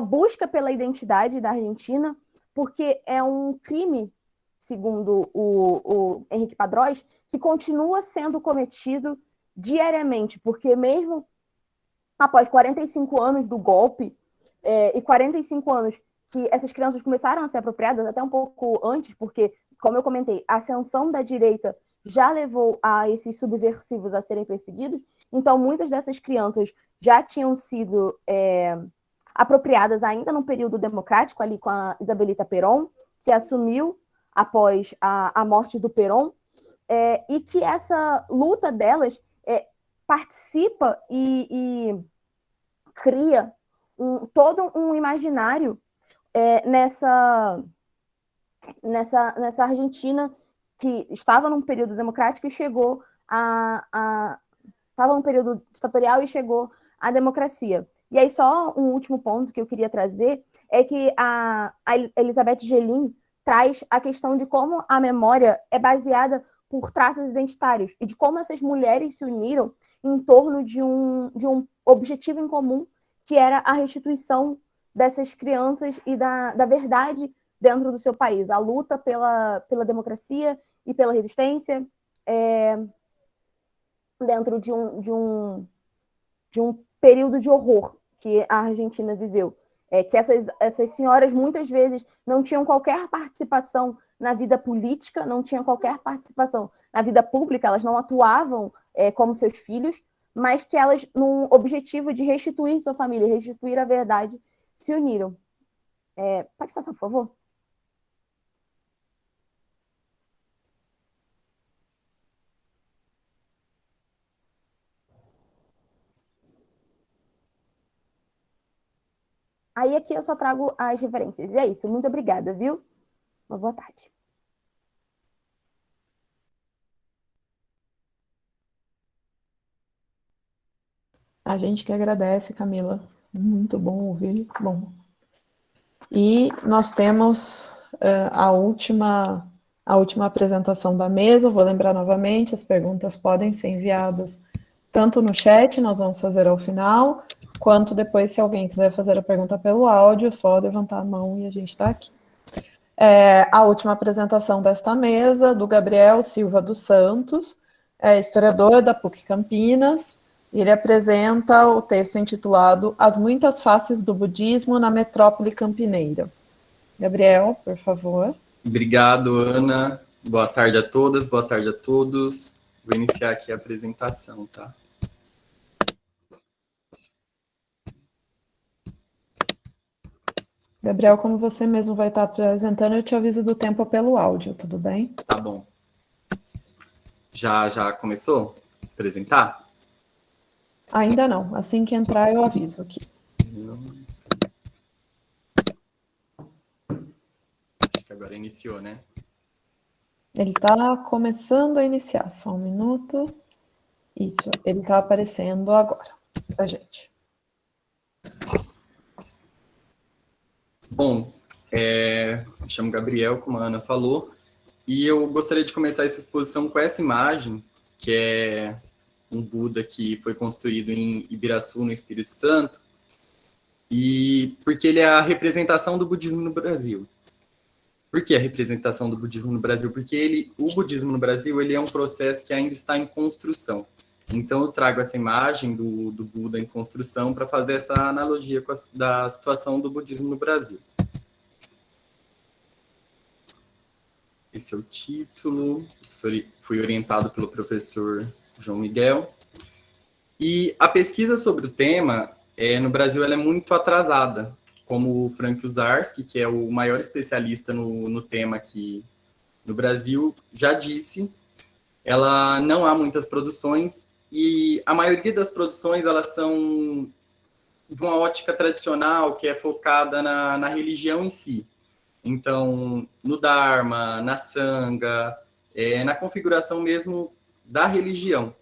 busca pela identidade da Argentina, porque é um crime, segundo o Henrique Padrós, que continua sendo cometido diariamente, porque mesmo após 45 anos do golpe e 45 anos que essas crianças começaram a ser apropriadas, até um pouco antes, porque, como eu comentei, a ascensão da direita já levou a esses subversivos a serem perseguidos, Então, muitas dessas crianças já tinham sido apropriadas ainda no período democrático, ali com a Isabelita Perón, que assumiu após a morte do Perón, e que essa luta delas participa e cria todo um imaginário nessa Argentina que estava num período democrático e chegou estava num período ditatorial e chegou à democracia. E aí só um último ponto que eu queria trazer é que a Elizabeth Gelin traz a questão de como a memória é baseada por traços identitários e de como essas mulheres se uniram em torno de um objetivo em comum, que era a restituição dessas crianças e da verdade dentro do seu país, a luta pela democracia e pela resistência, dentro de um período de horror que a Argentina viveu. Que essas senhoras, muitas vezes, não tinham qualquer participação na vida política, não tinham qualquer participação na vida pública, elas não atuavam como seus filhos, mas que elas, num objetivo de restituir sua família, restituir a verdade, se uniram. Pode passar, por favor? Aí aqui eu só trago as referências. E é isso. Muito obrigada, viu? Uma boa tarde. A gente que agradece, Camila. Muito bom ouvir. Bom. E nós temos a última apresentação da mesa. Eu vou lembrar novamente, as perguntas podem ser enviadas tanto no chat, nós vamos fazer ao final, quanto depois, se alguém quiser fazer a pergunta pelo áudio, é só levantar a mão e a gente está aqui. A última apresentação desta mesa, do Gabriel Silva dos Santos, historiador da PUC Campinas. Ele apresenta o texto intitulado As Muitas Faces do Budismo na Metrópole Campineira. Gabriel, por favor. Obrigado, Ana. Boa tarde a todas, boa tarde a todos. Vou iniciar aqui a apresentação, tá? Gabriel, como você mesmo vai estar apresentando, eu te aviso do tempo pelo áudio, tudo bem? Tá bom. Já começou a apresentar? Ainda não. Assim que entrar, eu aviso aqui. Acho que agora iniciou, né? Ele está começando a iniciar. Só um minuto. Isso, ele está aparecendo agora pra gente. Bom, me chamo Gabriel, como a Ana falou, e eu gostaria de começar essa exposição com essa imagem, que é um Buda que foi construído em Ibiraçu, no Espírito Santo, e porque ele é a representação do budismo no Brasil. Por que a representação do budismo no Brasil? Porque o budismo no Brasil ele é um processo que ainda está em construção. Então, eu trago essa imagem do Buda em construção para fazer essa analogia da situação do budismo no Brasil. Esse é o título. Fui orientado pelo professor João Miguel. E a pesquisa sobre o tema, no Brasil, ela é muito atrasada. Como o Frank Uzarski, que é o maior especialista no tema aqui no Brasil, já disse, ela não há muitas produções, e a maioria das produções elas são de uma ótica tradicional, que é focada na religião em si. Então, no Dharma, na Sangha, na configuração mesmo da religião.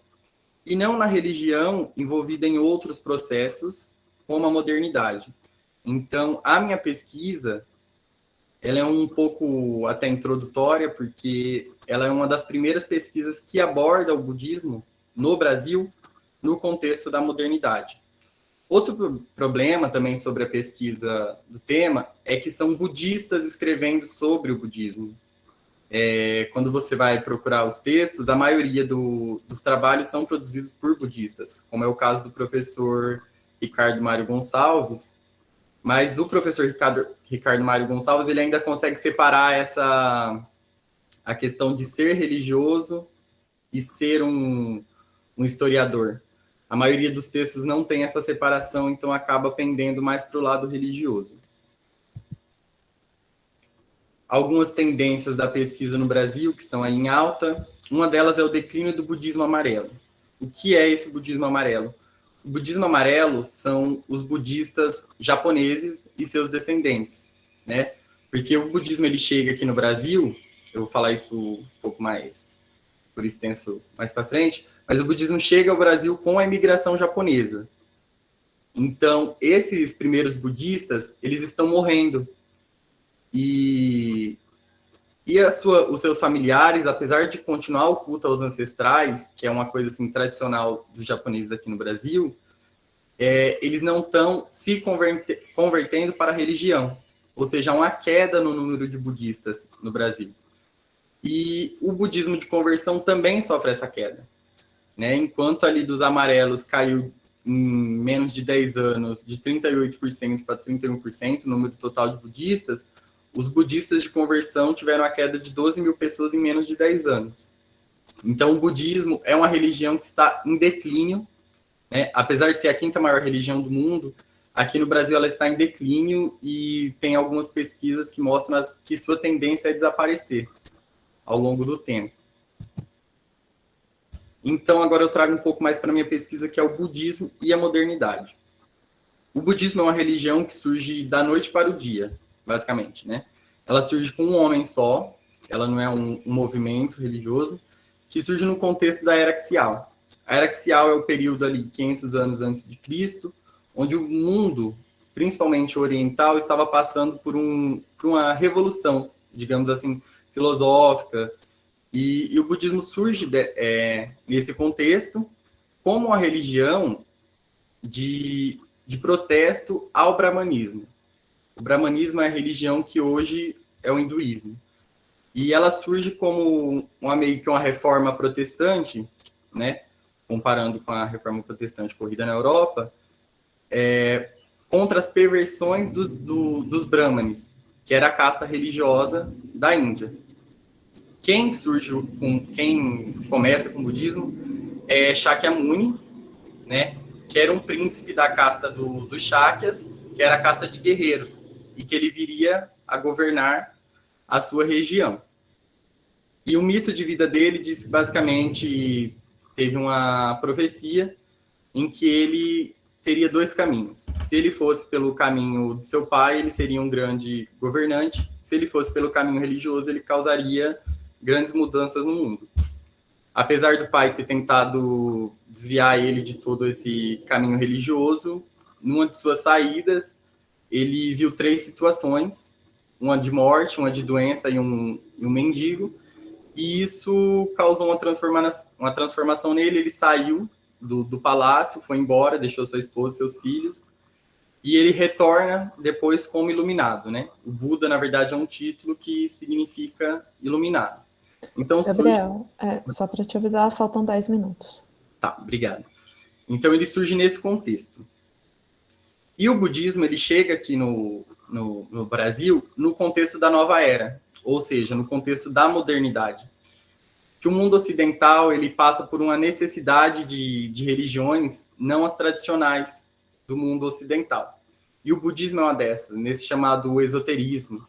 E não na religião envolvida em outros processos, como a modernidade. Então, a minha pesquisa, ela é um pouco até introdutória, porque ela é uma das primeiras pesquisas que aborda o budismo no Brasil, no contexto da modernidade. Outro problema também sobre a pesquisa do tema é que são budistas escrevendo sobre o budismo. Quando você vai procurar os textos, a maioria dos trabalhos são produzidos por budistas, como é o caso do professor Ricardo Mário Gonçalves, mas o professor Ricardo Mário Gonçalves ele ainda consegue separar a questão de ser religioso e ser um historiador. a maioria dos textos não tem essa separação, então acaba pendendo mais para o lado religioso. Algumas tendências da pesquisa no Brasil que estão aí em alta, uma delas é o declínio do budismo amarelo. O que é esse budismo amarelo? O budismo amarelo são os budistas japoneses e seus descendentes, né? Porque o budismo ele chega aqui no Brasil, eu vou falar isso um pouco mais por extenso mais para frente, mas o budismo chega ao Brasil com a imigração japonesa. Então, esses primeiros budistas, eles estão morrendo. E os seus familiares, apesar de continuar o culto aos ancestrais, que é uma coisa assim, tradicional dos japoneses aqui no Brasil, eles não estão se convertendo para a religião. Ou seja, há uma queda no número de budistas no Brasil. E o budismo de conversão também sofre essa queda, né? Enquanto ali dos amarelos caiu em menos de 10 anos, de 38% para 31%, o número total de budistas, os budistas de conversão tiveram a queda de 12 mil pessoas em menos de 10 anos. Então, o budismo é uma religião que está em declínio, né? Apesar de ser a quinta maior religião do mundo, aqui no Brasil ela está em declínio e tem algumas pesquisas que mostram que sua tendência é desaparecer ao longo do tempo. Então, agora eu trago um pouco mais para a minha pesquisa, que é o budismo e a modernidade. O budismo é uma religião que surge da noite para o dia, basicamente, né? Ela surge com um homem só, ela não é um movimento religioso, que surge no contexto da Era Axial. A Era Axial é o período ali, 500 anos antes de Cristo, onde o mundo, principalmente o oriental, estava passando por uma revolução, digamos assim, filosófica, e o budismo surge nesse contexto como uma religião de protesto ao brahmanismo. O brahmanismo é a religião que hoje é o hinduísmo. E ela surge como meio que uma reforma protestante, né? Comparando com a reforma protestante ocorrida na Europa, contra as perversões dos brahmanes, que era a casta religiosa da Índia. Quem começa com o budismo é Shakyamuni, né? Que era um príncipe da casta dos Shakyas, que era a casta de guerreiros, e que ele viria a governar a sua região. E o mito de vida dele diz que, basicamente, teve uma profecia em que ele teria 2 caminhos. Se ele fosse pelo caminho de seu pai, ele seria um grande governante. Se ele fosse pelo caminho religioso, ele causaria grandes mudanças no mundo. Apesar do pai ter tentado desviar ele de todo esse caminho religioso, numa de suas saídas, ele viu 3 situações, uma de morte, uma de doença e um mendigo, e isso causou uma transformação nele. Ele saiu do palácio, foi embora, deixou sua esposa e seus filhos, e ele retorna depois como iluminado, né? O Buda, na verdade, é um título que significa iluminado. Então, Gabriel, só para te avisar, faltam 10 minutos. Tá, obrigado. Então, ele surge nesse contexto. E o budismo, ele chega aqui no Brasil no contexto da nova era, ou seja, no contexto da modernidade. Que o mundo ocidental, ele passa por uma necessidade de religiões não as tradicionais do mundo ocidental. E o budismo é uma dessas, nesse chamado esoterismo.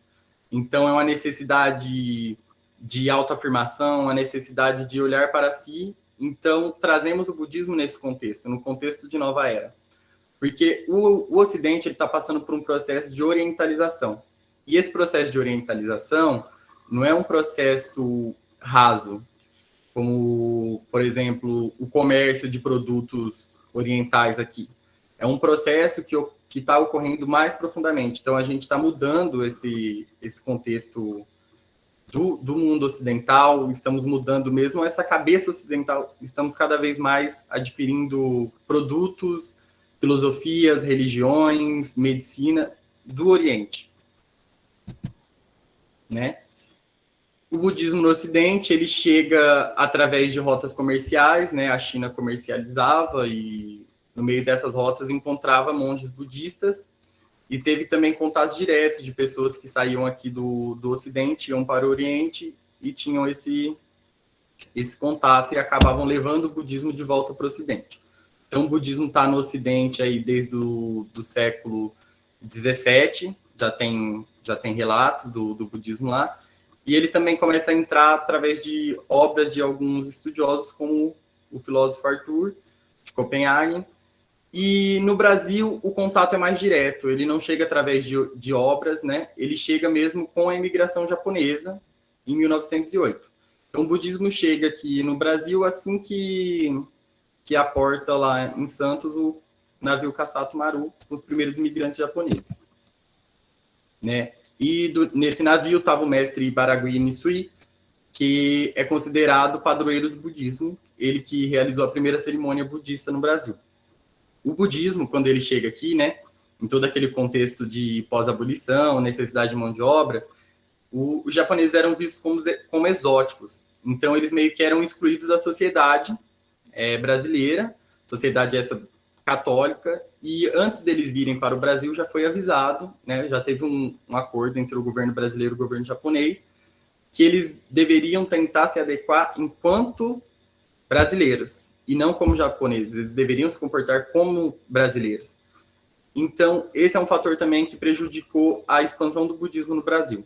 Então, é uma necessidade de autoafirmação, a necessidade de olhar para si. Então, trazemos o budismo nesse contexto, no contexto de nova era. Porque o Ocidente está passando por um processo de orientalização. E esse processo de orientalização não é um processo raso, como, por exemplo, o comércio de produtos orientais aqui. É um processo que está ocorrendo mais profundamente. Então, a gente está mudando esse contexto do mundo ocidental, estamos mudando mesmo essa cabeça ocidental, estamos cada vez mais adquirindo produtos, filosofias, religiões, medicina do Oriente, né? O budismo no Ocidente, ele chega através de rotas comerciais, né? A China comercializava e no meio dessas rotas encontrava monges budistas, e teve também contatos diretos de pessoas que saíam aqui do Ocidente, iam para o Oriente e tinham esse contato e acabavam levando o budismo de volta para o Ocidente. Então, o budismo está no Ocidente aí desde do século XVII, já tem relatos do budismo lá, e ele também começa a entrar através de obras de alguns estudiosos, como o filósofo Arthur, de Copenhague. E no Brasil, o contato é mais direto, ele não chega através de obras, né? Ele chega mesmo com a imigração japonesa, em 1908. Então, o budismo chega aqui no Brasil assim que aporta lá em Santos o navio Kassato Maru, com os primeiros imigrantes japoneses. Né? E nesse navio estava o mestre Baragui Nisui, que é considerado padroeiro do budismo, ele que realizou a primeira cerimônia budista no Brasil. O budismo, quando ele chega aqui, né, em todo aquele contexto de pós-abolição, necessidade de mão de obra, os japoneses eram vistos como exóticos. Então, eles meio que eram excluídos da sociedade brasileira, sociedade essa católica, e antes deles virem para o Brasil já foi avisado, né, já teve um acordo entre o governo brasileiro e o governo japonês, que eles deveriam tentar se adequar enquanto brasileiros, e não como japoneses, eles deveriam se comportar como brasileiros. Então, esse é um fator também que prejudicou a expansão do budismo no Brasil.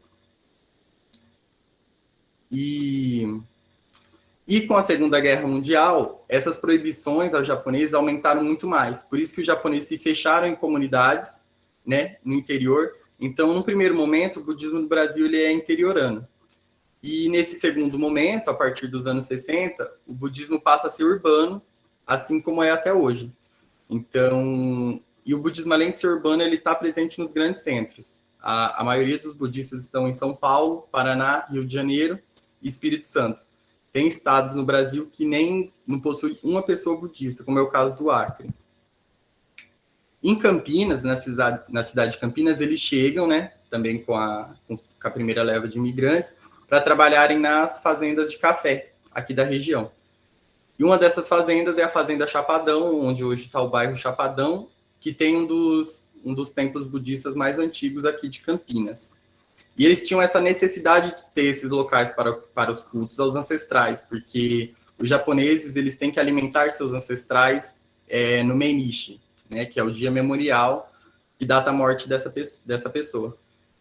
E com a Segunda Guerra Mundial, essas proibições aos japoneses aumentaram muito mais. Por isso que os japoneses se fecharam em comunidades, né, no interior. Então, no primeiro momento, o budismo no Brasil ele é interiorano. E nesse segundo momento, a partir dos anos 60, o budismo passa a ser urbano, assim como é até hoje. Então, e o budismo, além de ser urbano, ele está presente nos grandes centros. A maioria dos budistas estão em São Paulo, Paraná, Rio de Janeiro e Espírito Santo. Tem estados no Brasil que nem não possui uma pessoa budista, como é o caso do Acre. Em Campinas, na cidade de Campinas, eles chegam, né, também com a primeira leva de imigrantes, para trabalharem nas fazendas de café aqui da região. E uma dessas fazendas é a Fazenda Chapadão, onde hoje está o bairro Chapadão, que tem um dos templos budistas mais antigos aqui de Campinas. E eles tinham essa necessidade de ter esses locais para os cultos aos ancestrais, porque os japoneses eles têm que alimentar seus ancestrais no Meinichi, né, que é o dia memorial que data a morte dessa pessoa.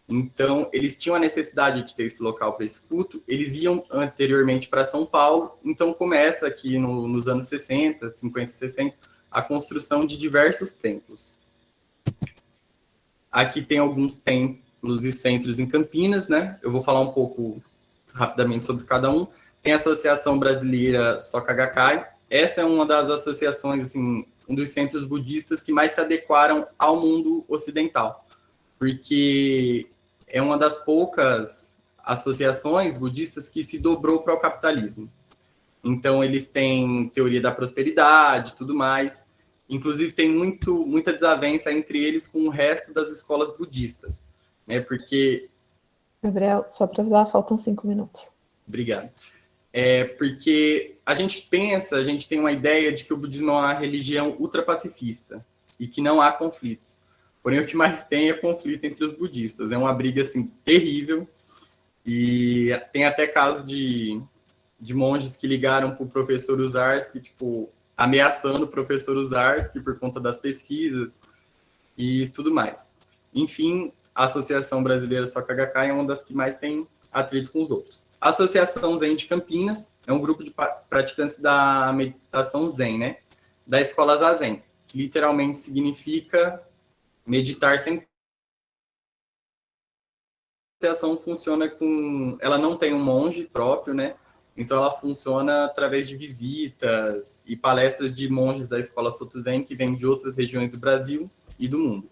Então, eles tinham a necessidade de ter esse local para esse culto, eles iam anteriormente para São Paulo, então começa aqui nos anos 60, 50, 60, a construção de diversos templos. Aqui tem alguns templos e centros em Campinas, né? Eu vou falar um pouco rapidamente sobre cada um. Tem a Associação Brasileira Soka Gakkai. Essa é uma das associações, assim, um dos centros budistas que mais se adequaram ao mundo ocidental, porque é uma das poucas associações budistas que se dobrou para o capitalismo. Então, eles têm teoria da prosperidade e tudo mais. Inclusive, tem muita desavença entre eles com o resto das escolas budistas, né? Porque... Gabriel, só para avisar, faltam 5 minutos. Obrigado. Porque a gente tem uma ideia de que o budismo é uma religião ultrapacifista e que não há conflitos. Porém, o que mais tem é conflito entre os budistas. É uma briga, assim, terrível. E tem até caso de monges que ligaram para o professor Uzarsky, tipo, ameaçando o professor Uzarsky por conta das pesquisas e tudo mais. Enfim, a Associação Brasileira Soka Gakkai é uma das que mais tem atrito com os outros. A Associação Zen de Campinas é um grupo de praticantes da meditação Zen, né? Da escola Zazen, que literalmente significa meditar sem... A associação funciona ela não tem um monge próprio, né? Então ela funciona através de visitas e palestras de monges da escola Soto Zen que vêm de outras regiões do Brasil e do mundo.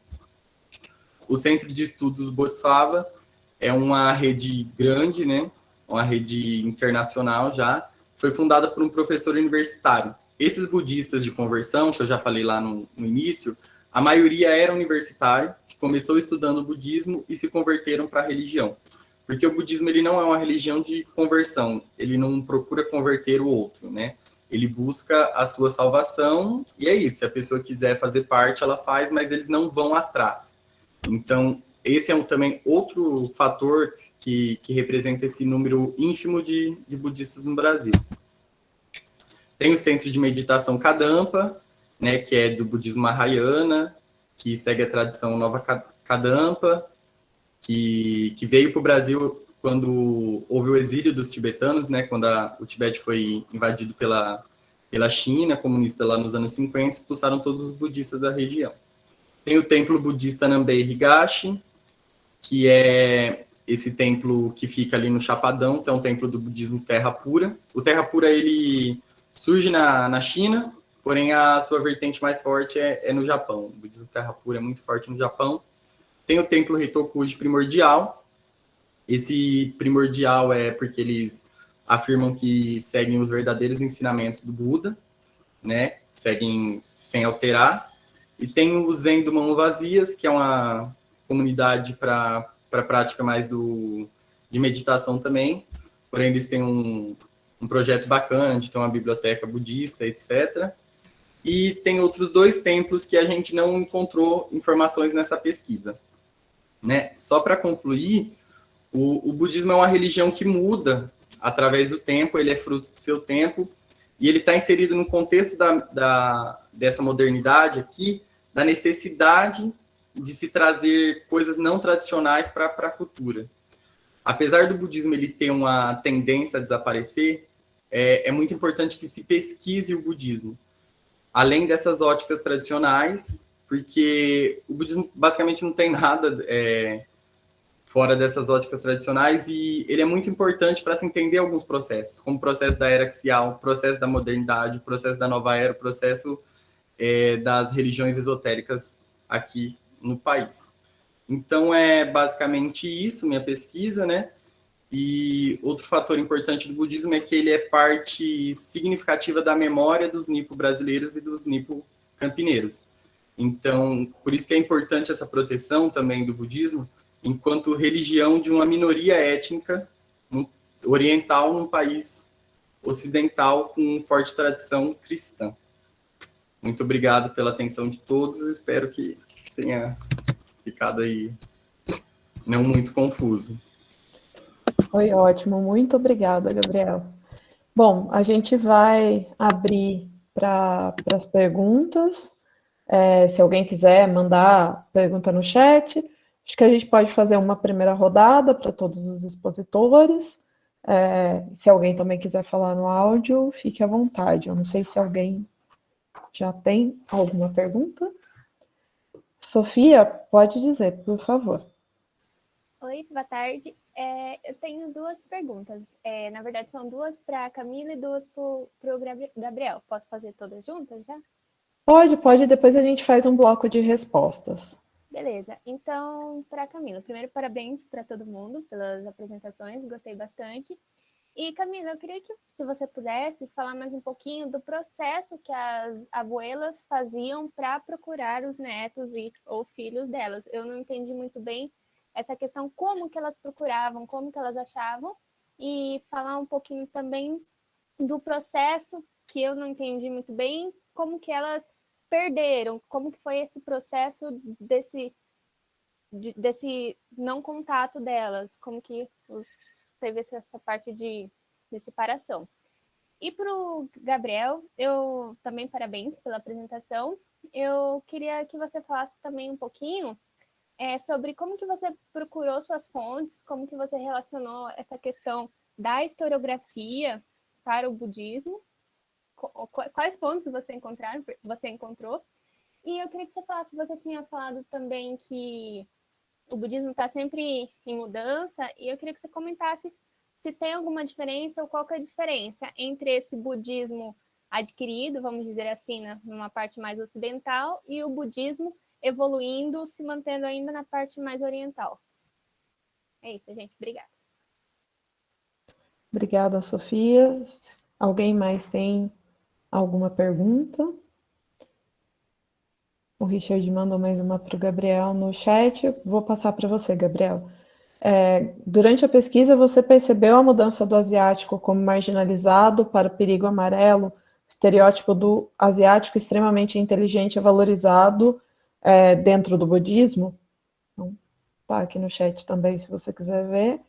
O Centro de Estudos Bodhisattva é uma rede grande, né? Uma rede internacional já, foi fundada por um professor universitário. Esses budistas de conversão, que eu já falei lá no início, a maioria era universitário, que começou estudando o budismo e se converteram para a religião. Porque o budismo ele não é uma religião de conversão, ele não procura converter o outro, né? Ele busca a sua salvação, e é isso. Se a pessoa quiser fazer parte, ela faz, mas eles não vão atrás. Então, esse é também outro fator que representa esse número ínfimo de budistas no Brasil. Tem o Centro de Meditação Kadampa, né, que é do budismo Mahayana, que segue a tradição Nova Kadampa, que veio para o Brasil quando houve o exílio dos tibetanos, né, quando o Tibete foi invadido pela China comunista lá nos anos 50, expulsaram todos os budistas da região. Tem o templo budista Nambei Higashi, que é esse templo que fica ali no Chapadão, que é um templo do budismo Terra Pura. O Terra Pura, ele surge na China, porém a sua vertente mais forte é no Japão. O budismo Terra Pura é muito forte no Japão. Tem o templo Reitokuji primordial. Esse primordial é porque eles afirmam que seguem os verdadeiros ensinamentos do Buda, né? Seguem sem alterar. E tem o Zen do Mão Vazias, que é uma comunidade para prática mais de meditação também. Porém, eles têm um projeto bacana de ter uma biblioteca budista, etc. E tem outros 2 templos que a gente não encontrou informações nessa pesquisa, né? Só para concluir, o budismo é uma religião que muda através do tempo, ele é fruto do seu tempo, e ele está inserido no contexto dessa modernidade aqui, da necessidade de se trazer coisas não tradicionais para a cultura. Apesar do budismo ele ter uma tendência a desaparecer, é muito importante que se pesquise o budismo, além dessas óticas tradicionais, porque o budismo basicamente não tem nada fora dessas óticas tradicionais, e ele é muito importante para se entender alguns processos, como o processo da era axial, o processo da modernidade, o processo da nova era, o processo das religiões esotéricas aqui no país. Então, é basicamente isso, minha pesquisa, né? E outro fator importante do budismo é que ele é parte significativa da memória dos nipo brasileiros e dos nipo campineiros. Então, por isso que é importante essa proteção também do budismo, enquanto religião de uma minoria étnica oriental num país ocidental com forte tradição cristã. Muito obrigado pela atenção de todos, espero que tenha ficado aí não muito confuso. Foi ótimo, muito obrigada, Gabriel. Bom, a gente vai abrir para as perguntas. Se alguém quiser mandar pergunta no chat, acho que a gente pode fazer uma primeira rodada para todos os expositores. Se alguém também quiser falar no áudio, fique à vontade. Eu não sei se alguém já tem alguma pergunta. Sofia, pode dizer, por favor. Oi, boa tarde. Eu tenho 2 perguntas. Na verdade, são 2 para a Camila e 2 para o Gabriel. Posso fazer todas juntas já? Pode, depois a gente faz um bloco de respostas. Beleza. Então, para a Camila, primeiro, parabéns para todo mundo pelas apresentações, gostei bastante. E, Camila, eu queria que, se você pudesse, falar mais um pouquinho do processo que as abuelas faziam para procurar os netos ou filhos delas. Eu não entendi muito bem essa questão, como que elas procuravam, como que elas achavam, e falar um pouquinho também do processo, que eu não entendi muito bem, como que elas perderam, como que foi esse processo desse não contato delas, como que teve essa parte de separação. E para o Gabriel, eu também parabéns pela apresentação. Eu queria que você falasse também um pouquinho sobre como que você procurou suas fontes, como que você relacionou essa questão da historiografia para o budismo, quais pontos você encontrou. E eu queria que você falasse, você tinha falado também que o budismo está sempre em mudança, e eu queria que você comentasse se tem alguma diferença ou qual que é a diferença entre esse budismo adquirido, vamos dizer assim, numa parte mais ocidental, e o budismo evoluindo, se mantendo ainda na parte mais oriental. É isso, gente. Obrigada. Obrigada, Sofia. Alguém mais tem alguma pergunta? O Richard mandou mais uma para o Gabriel no chat. Vou passar para você, Gabriel. Durante a pesquisa, você percebeu a mudança do asiático como marginalizado para o perigo amarelo, estereótipo do asiático extremamente inteligente e valorizado dentro do budismo? Então, tá aqui no chat também, se você quiser ver.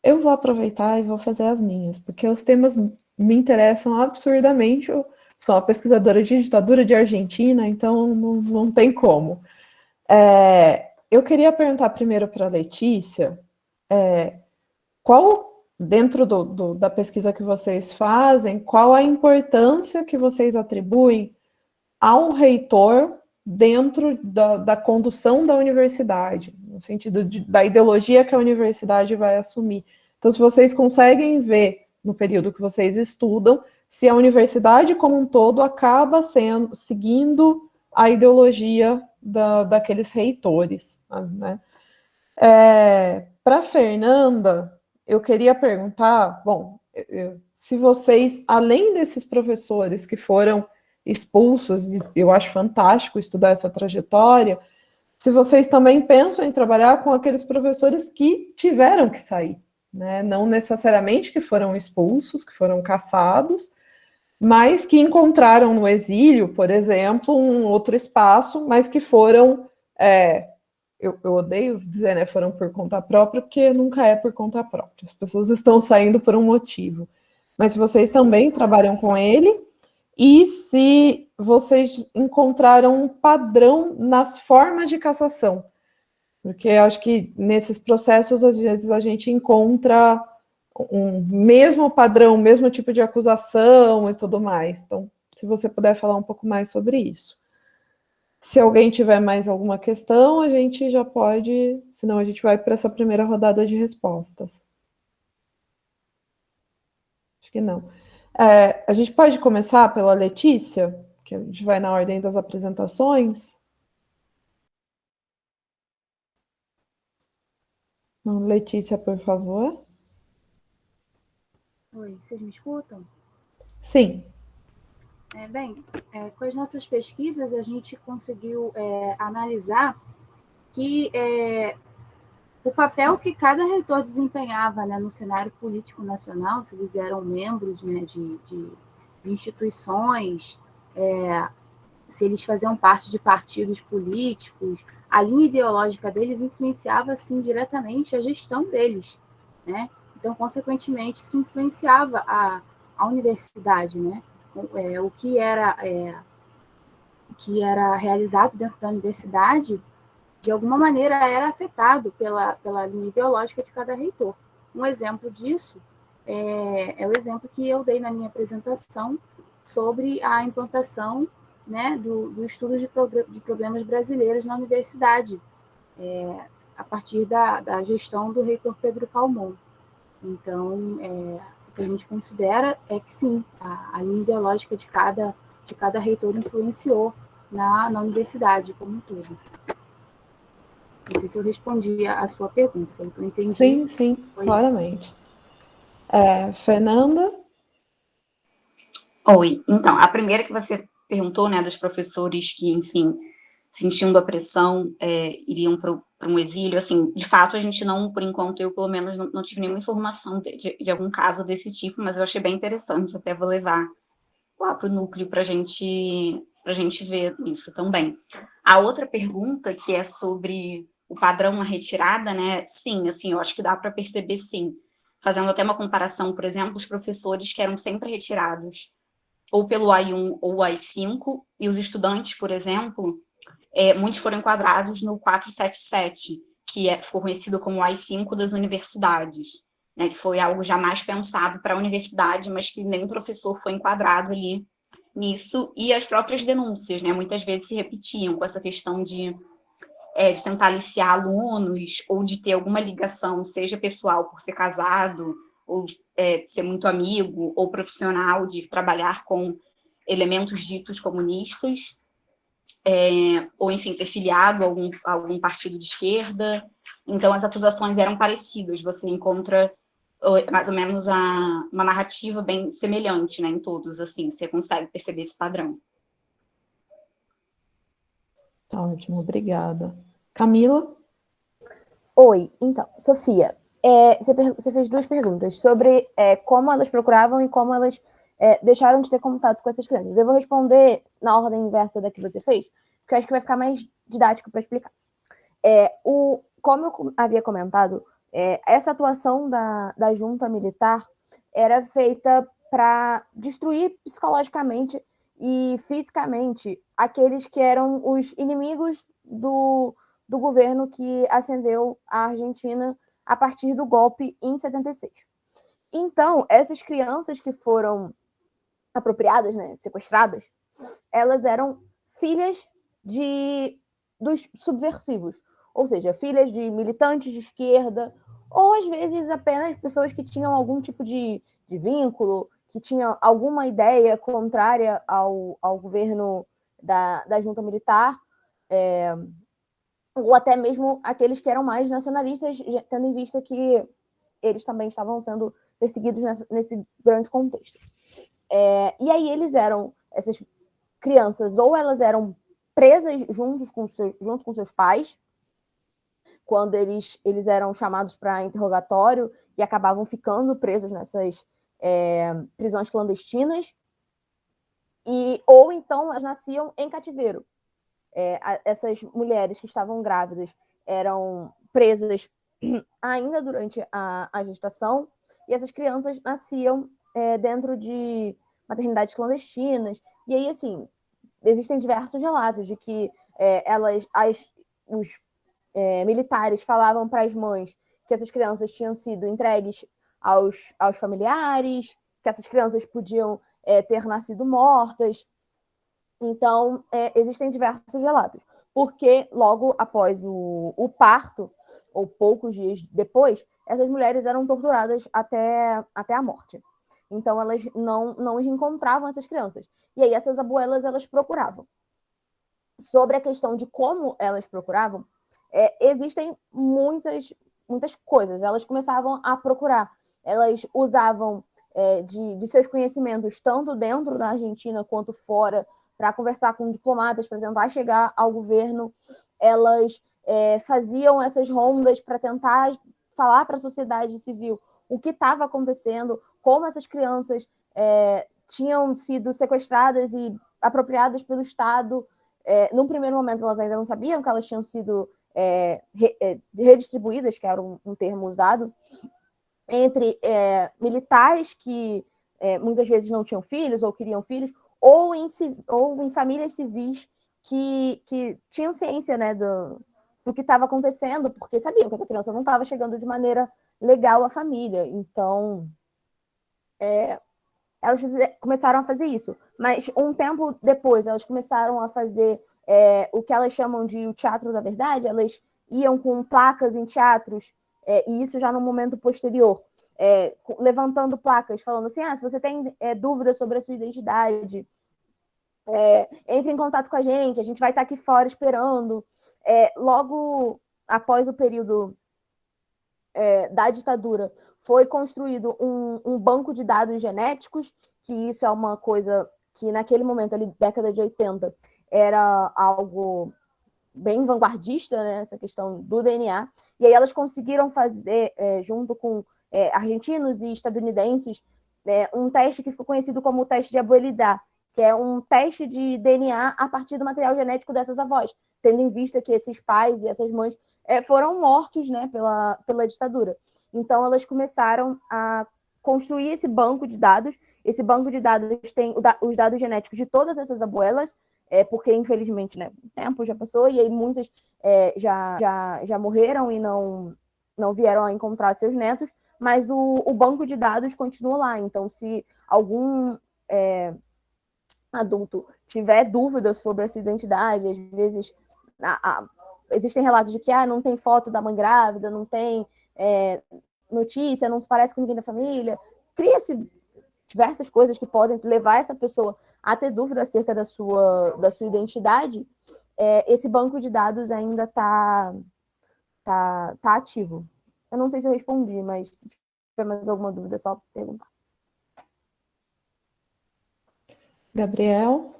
Eu vou aproveitar e vou fazer as minhas, porque os temas me interessam absurdamente. sou uma pesquisadora de ditadura de Argentina, então não tem como. Eu queria perguntar primeiro para a Letícia, qual, dentro da pesquisa que vocês fazem, qual a importância que vocês atribuem a um reitor dentro da condução da universidade, no sentido da ideologia que a universidade vai assumir. Então, se vocês conseguem ver, no período que vocês estudam, se a universidade como um todo acaba seguindo a ideologia daqueles reitores, né? Para a Fernanda, eu queria perguntar, bom, se vocês, além desses professores que foram expulsos, e eu acho fantástico estudar essa trajetória, se vocês também pensam em trabalhar com aqueles professores que tiveram que sair, né? Não necessariamente que foram expulsos, que foram caçados, mas que encontraram no exílio, por exemplo, um outro espaço, mas que foram, eu odeio dizer, né, foram por conta própria, porque nunca é por conta própria, as pessoas estão saindo por um motivo. Mas se vocês também trabalham com ele, e se vocês encontraram um padrão nas formas de cassação, porque eu acho que nesses processos, às vezes, a gente encontra um mesmo padrão, o mesmo tipo de acusação e tudo mais. Então, se você puder falar um pouco mais sobre isso. Se alguém tiver mais alguma questão, a gente já pode, senão a gente vai para essa primeira rodada de respostas. Acho que não. A gente pode começar pela Letícia, que a gente vai na ordem das apresentações. Letícia, por favor. Oi, vocês me escutam? Sim. Com as nossas pesquisas, a gente conseguiu analisar que o papel que cada reitor desempenhava, né, no cenário político nacional, se eles eram membros, né, de instituições, se eles faziam parte de partidos políticos, a linha ideológica deles influenciava, assim, diretamente a gestão deles, né? Então, consequentemente, isso influenciava a universidade, né? O que era realizado dentro da universidade, de alguma maneira, era afetado pela linha ideológica de cada reitor. Um exemplo disso é o exemplo que eu dei na minha apresentação sobre a implantação, né, do estudo de problemas brasileiros na universidade, a partir da gestão do reitor Pedro Calmon. Então, o que a gente considera é que, sim, a linha ideológica de cada reitor influenciou na universidade como um todo. Não sei se eu respondi a sua pergunta, pelo que eu entendi. Sim, claramente. Fernanda? Oi, então, a primeira que você perguntou, né, dos professores que, enfim, sentindo a pressão, iriam para um exílio, assim, de fato, a gente não, por enquanto, eu, pelo menos, não tive nenhuma informação de algum caso desse tipo, mas eu achei bem interessante, até vou levar lá para o núcleo para a gente ver isso também. A outra pergunta, que é sobre o padrão na retirada, né, sim, assim, eu acho que dá para perceber, sim, fazendo até uma comparação, por exemplo, os professores que eram sempre retirados, ou pelo AI1 ou AI5, e os estudantes, por exemplo, muitos foram enquadrados no 477, que ficou conhecido como o AI5 das universidades, né, que foi algo jamais pensado para a universidade, mas que nem o professor foi enquadrado ali nisso, e as próprias denúncias, né, muitas vezes se repetiam com essa questão de tentar aliciar alunos, ou de ter alguma ligação, seja pessoal por ser casado, ou ser muito amigo, ou profissional, de trabalhar com elementos ditos comunistas, ou, enfim, ser filiado a algum partido de esquerda. Então, as acusações eram parecidas, você encontra mais ou menos uma narrativa bem semelhante, né, em todos, assim, você consegue perceber esse padrão. Tá ótimo, obrigada. Camila? Oi, então, Sofia, você fez duas perguntas sobre como elas procuravam e como elas deixaram de ter contato com essas crianças. Eu vou responder na ordem inversa da que você fez, porque eu acho que vai ficar mais didático para explicar. Como eu havia comentado, essa atuação da junta militar era feita para destruir psicologicamente e fisicamente aqueles que eram os inimigos do governo que ascendeu a Argentina a partir do golpe em 76. Então, essas crianças que foram apropriadas, né, sequestradas, elas eram filhas dos subversivos, ou seja, filhas de militantes de esquerda, ou às vezes apenas pessoas que tinham algum tipo de vínculo, que tinham alguma ideia contrária ao governo da junta militar, ou até mesmo aqueles que eram mais nacionalistas, tendo em vista que eles também estavam sendo perseguidos nesse grande contexto. E aí essas crianças, ou elas eram presas junto com seus pais, quando eles eram chamados para interrogatório e acabavam ficando presos nessas prisões clandestinas, ou então elas nasciam em cativeiro. Essas mulheres que estavam grávidas eram presas ainda durante a gestação, e essas crianças nasciam dentro de maternidades clandestinas. E aí, assim, existem diversos relatos de que os militares falavam para as mães que essas crianças tinham sido entregues aos familiares, que essas crianças podiam ter nascido mortas. Então, existem diversos relatos, porque logo após o parto, ou poucos dias depois, essas mulheres eram torturadas até a morte. Então, elas não encontravam essas crianças. E aí, essas abuelas, elas procuravam. Sobre a questão de como elas procuravam, existem muitas coisas. Elas começavam a procurar. Elas usavam de seus conhecimentos, tanto dentro da Argentina quanto fora, para conversar com diplomatas, para tentar chegar ao governo. Elas faziam essas rondas para tentar falar para a sociedade civil o que estava acontecendo, como essas crianças tinham sido sequestradas e apropriadas pelo Estado. Num primeiro momento, elas ainda não sabiam que elas tinham sido redistribuídas, que era um termo usado, entre militares que muitas vezes não tinham filhos ou queriam filhos, ou em famílias civis que tinham ciência, né, do que estava acontecendo, porque sabiam que essa criança não estava chegando de maneira legal à família. Então, elas começaram a fazer isso. Mas um tempo depois, elas começaram a fazer o que elas chamam de o teatro da verdade. Elas iam com placas em teatros, e isso já no momento posterior, levantando placas, falando assim, se você tem dúvidas sobre a sua identidade, entre em contato com a gente vai estar aqui fora esperando. Logo após o período da ditadura, foi construído um banco de dados genéticos, que isso é uma coisa que naquele momento, ali, década de 80, era algo bem vanguardista, né, essa questão do DNA, e aí elas conseguiram fazer, junto com argentinos e estadunidenses, um teste que ficou conhecido como o teste de abuelidade, que é um teste de DNA a partir do material genético dessas avós, tendo em vista que esses pais e essas mães foram mortos, né, pela ditadura. Então, elas começaram a construir esse banco de dados. Esse banco de dados tem os dados genéticos de todas essas abuelas, porque, infelizmente, né, o tempo já passou, e aí muitas já morreram e não vieram a encontrar seus netos, mas o banco de dados continua lá. Então, se algum adulto tiver dúvidas sobre a sua identidade, às vezes existem relatos de que não tem foto da mãe grávida, não tem notícia, não se parece com ninguém da família, cria-se diversas coisas que podem levar essa pessoa a ter dúvida acerca da sua identidade. Esse banco de dados ainda está ativo. Eu não sei se eu respondi, mas se tiver mais alguma dúvida, é só perguntar. Gabriel?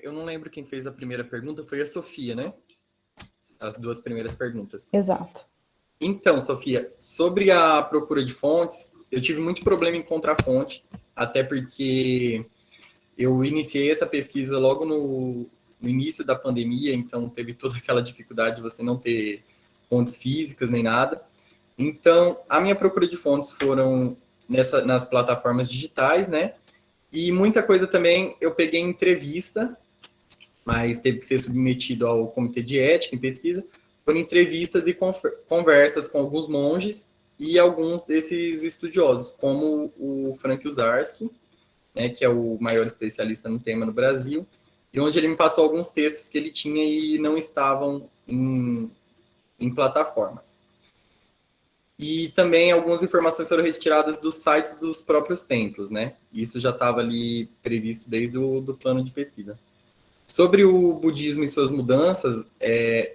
Eu não lembro quem fez a primeira pergunta, foi a Sofia, né? As duas primeiras perguntas. Exato. Então, Sofia, sobre a procura de fontes, eu tive muito problema em encontrar fonte, até porque eu iniciei essa pesquisa logo no início da pandemia, então teve toda aquela dificuldade de você não ter fontes físicas nem nada. Então, a minha procura de fontes foram nas plataformas digitais, né? E muita coisa também eu peguei em entrevista, mas teve que ser submetido ao Comitê de Ética em Pesquisa, por entrevistas e conversas com alguns monges e alguns desses estudiosos, como o Frank Uzarsky, né, que é o maior especialista no tema no Brasil, e onde ele me passou alguns textos que ele tinha e não estavam em plataformas. E também algumas informações foram retiradas dos sites dos próprios templos, né? Isso já estava ali previsto desde o plano de pesquisa. Sobre o budismo e suas mudanças,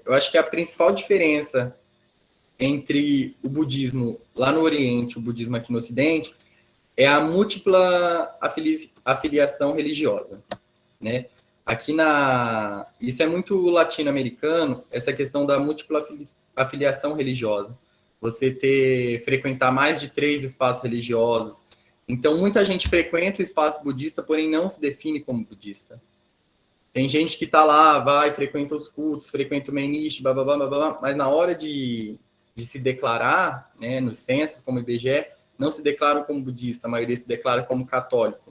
eu acho que a principal diferença entre o budismo lá no Oriente e o budismo aqui no Ocidente é a múltipla afiliação religiosa, né? Isso é muito latino-americano, essa questão da múltipla afiliação religiosa. Você frequentar mais de 3 espaços religiosos. Então, muita gente frequenta o espaço budista, porém não se define como budista. Tem gente que está lá, vai, frequenta os cultos, frequenta o Mainichi, blá, blá, blá, blá, blá, mas na hora de se declarar, né, nos censos, como IBGE, não se declaram como budista, a maioria se declara como católico.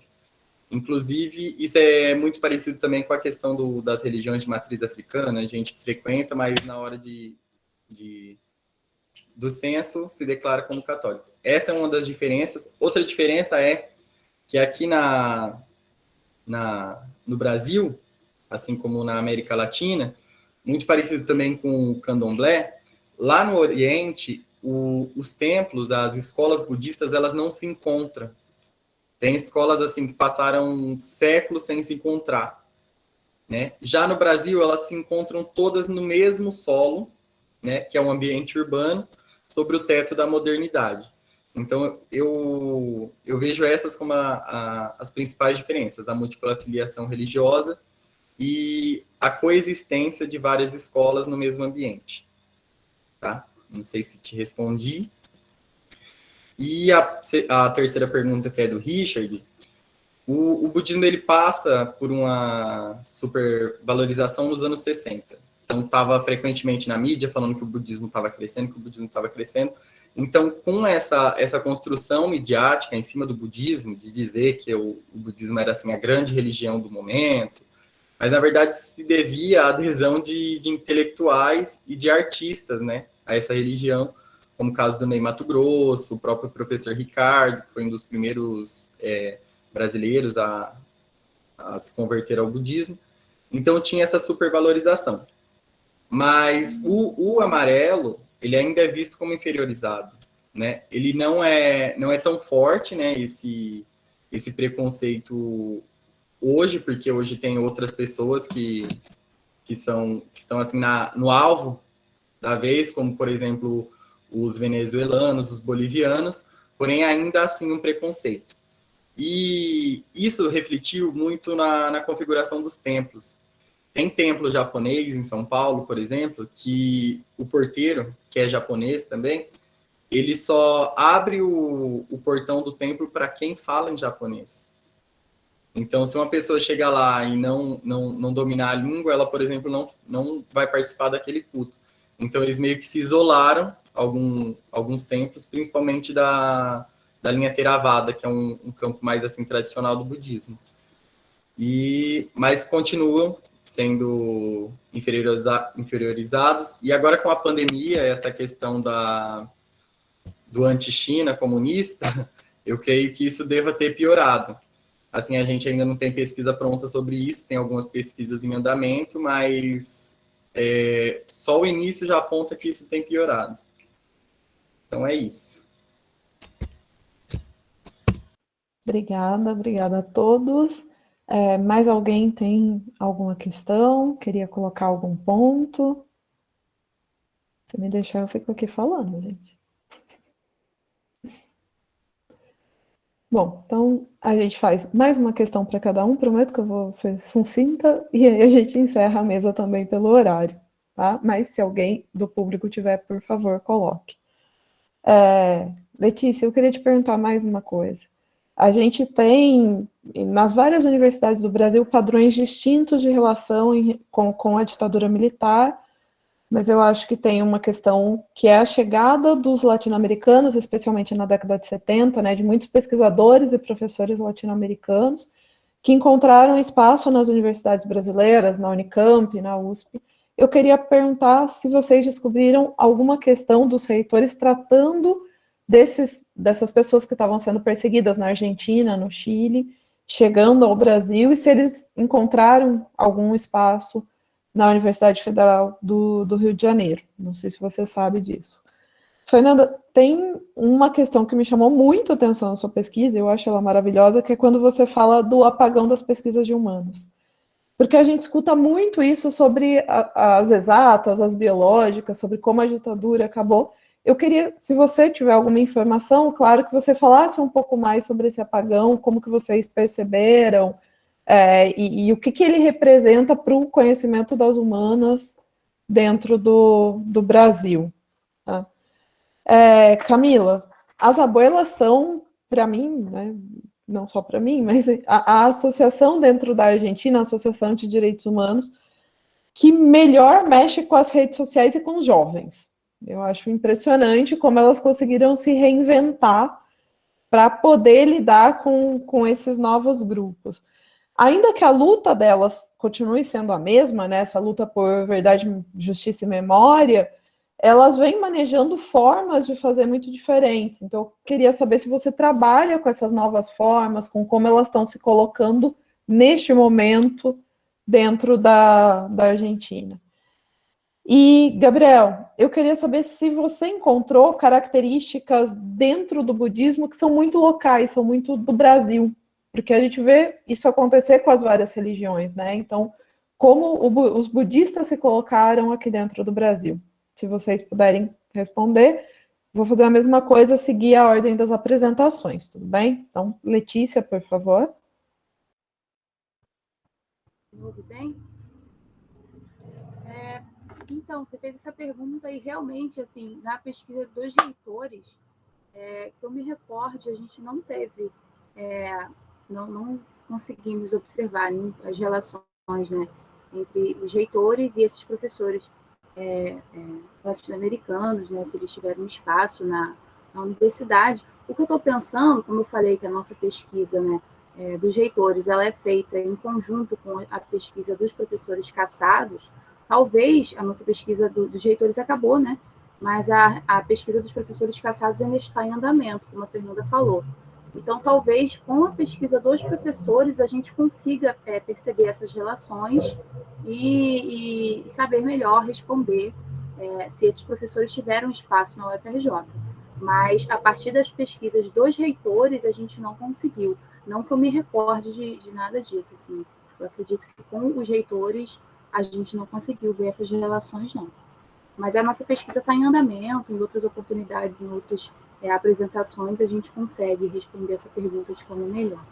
Inclusive, isso é muito parecido também com a questão das religiões de matriz africana, a gente que frequenta, mas na hora do censo se declara como católico. Essa é uma das diferenças. Outra diferença é que aqui no Brasil, assim como na América Latina, muito parecido também com o candomblé, lá no Oriente, os templos, as escolas budistas, elas não se encontram. Tem escolas assim que passaram séculos sem se encontrar, né? Já no Brasil, elas se encontram todas no mesmo solo, né, que é um ambiente urbano, sobre o teto da modernidade. Então, eu vejo essas como as principais diferenças, a múltipla filiação religiosa e a coexistência de várias escolas no mesmo ambiente. Tá? Não sei se te respondi. E a terceira pergunta, que é do Richard, o budismo ele passa por uma supervalorização nos anos 60. Então, estava frequentemente na mídia falando que o budismo estava crescendo, Então, com essa construção midiática em cima do budismo, de dizer que o budismo era assim, a grande religião do momento, mas, na verdade, se devia à adesão de intelectuais e de artistas, né, a essa religião, como o caso do Ney Matogrosso, o próprio professor Ricardo, que foi um dos primeiros brasileiros a se converter ao budismo. Então, tinha essa supervalorização. Mas o amarelo, ele ainda é visto como inferiorizado, né? Ele não é tão forte, né, esse preconceito hoje, porque hoje tem outras pessoas que estão assim no alvo da vez, como, por exemplo, os venezuelanos, os bolivianos, porém ainda assim um preconceito. E isso refletiu muito na configuração dos templos. Tem templo japonês em São Paulo, por exemplo, que o porteiro, que é japonês também, ele só abre o portão do templo para quem fala em japonês. Então, se uma pessoa chegar lá e não dominar a língua, ela, por exemplo, não vai participar daquele culto. Então, eles meio que se isolaram, alguns templos, principalmente da linha Theravada, que é um campo mais assim tradicional do budismo. Mas continuam sendo inferiorizados. E agora, com a pandemia, essa questão do anti-China comunista, eu creio que isso deva ter piorado. Assim, a gente ainda não tem pesquisa pronta sobre isso, tem algumas pesquisas em andamento, mas só o início já aponta que isso tem piorado. Então, é isso. Obrigada a todos. Mais alguém tem alguma questão? Queria colocar algum ponto? Se me deixar, eu fico aqui falando, gente. Bom, então a gente faz mais uma questão para cada um. Prometo que eu vou ser sucinta e aí a gente encerra a mesa também pelo horário, tá? Mas se alguém do público tiver, por favor, coloque. Letícia, eu queria te perguntar mais uma coisa. A gente tem, nas várias universidades do Brasil, padrões distintos de relação com a ditadura militar, Mas eu acho que tem uma questão que é a chegada dos latino-americanos, especialmente na década de 70, né, de muitos pesquisadores e professores latino-americanos, que encontraram espaço nas universidades brasileiras, na Unicamp, na USP. Eu queria perguntar se vocês descobriram alguma questão dos reitores tratando dessas pessoas que estavam sendo perseguidas na Argentina, no Chile, chegando ao Brasil, e se eles encontraram algum espaço na Universidade Federal do Rio de Janeiro. Não sei se você sabe disso. Fernanda, tem uma questão que me chamou muito a atenção na sua pesquisa, eu acho ela maravilhosa, que é quando você fala do apagão das pesquisas de humanas. Porque a gente escuta muito isso sobre as exatas, as biológicas, sobre como a ditadura acabou. Eu queria, se você tiver alguma informação, claro que você falasse um pouco mais sobre esse apagão, como que vocês perceberam, e o que ele representa para o conhecimento das humanas dentro do Brasil. Tá? Camila, as abuelas são, para mim, né, não só para mim, mas a associação dentro da Argentina, a Associação de Direitos Humanos, que melhor mexe com as redes sociais e com os jovens. Eu acho impressionante como elas conseguiram se reinventar para poder lidar com esses novos grupos. Ainda que a luta delas continue sendo a mesma, né, essa luta por verdade, justiça e memória, elas vêm manejando formas de fazer muito diferentes. Então, eu queria saber se você trabalha com essas novas formas, com como elas estão se colocando neste momento dentro da Argentina. E, Gabriel, eu queria saber se você encontrou características dentro do budismo que são muito locais, são muito do Brasil, porque a gente vê isso acontecer com as várias religiões, né? Então, como os budistas se colocaram aqui dentro do Brasil? Se vocês puderem responder, vou fazer a mesma coisa, seguir a ordem das apresentações, tudo bem? Então, Letícia, por favor. Tudo bem? Então, você fez essa pergunta e realmente, assim, na pesquisa dos reitores, que eu me recorde, a gente não teve, não conseguimos observar as relações, né, entre os reitores e esses professores latino-americanos, né, se eles tiveram espaço na universidade. O que eu estou pensando, como eu falei que a nossa pesquisa, né, dos reitores, ela é feita em conjunto com a pesquisa dos professores caçados. Talvez a nossa pesquisa dos reitores acabou, né? Mas a pesquisa dos professores caçados ainda está em andamento, como a Fernanda falou. Então, talvez com a pesquisa dos professores a gente consiga perceber essas relações e saber melhor responder se esses professores tiveram espaço na UFRJ. Mas, a partir das pesquisas dos reitores, a gente não conseguiu. Não que eu me recorde de nada disso. Assim. Eu acredito que com os reitores a gente não conseguiu ver essas relações, não. Mas a nossa pesquisa está em andamento, em outras oportunidades, em outras apresentações, a gente consegue responder essa pergunta de forma melhor.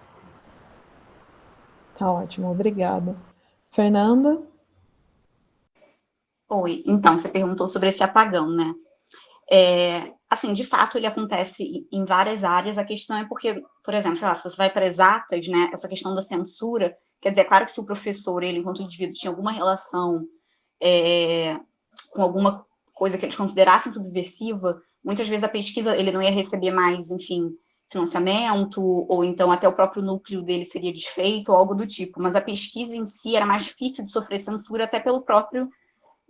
Tá ótimo, obrigada. Fernanda? Oi, então, você perguntou sobre esse apagão, né? Assim, de fato, ele acontece em várias áreas. A questão é porque, por exemplo, sei lá, se você vai para exatas, né, essa questão da censura, quer dizer, é claro que se o professor, ele, enquanto indivíduo, tinha alguma relação com alguma coisa que eles considerassem subversiva, muitas vezes a pesquisa, ele não ia receber mais, enfim, financiamento, ou então até o próprio núcleo dele seria desfeito, ou algo do tipo. Mas a pesquisa em si era mais difícil de sofrer censura até pelo próprio,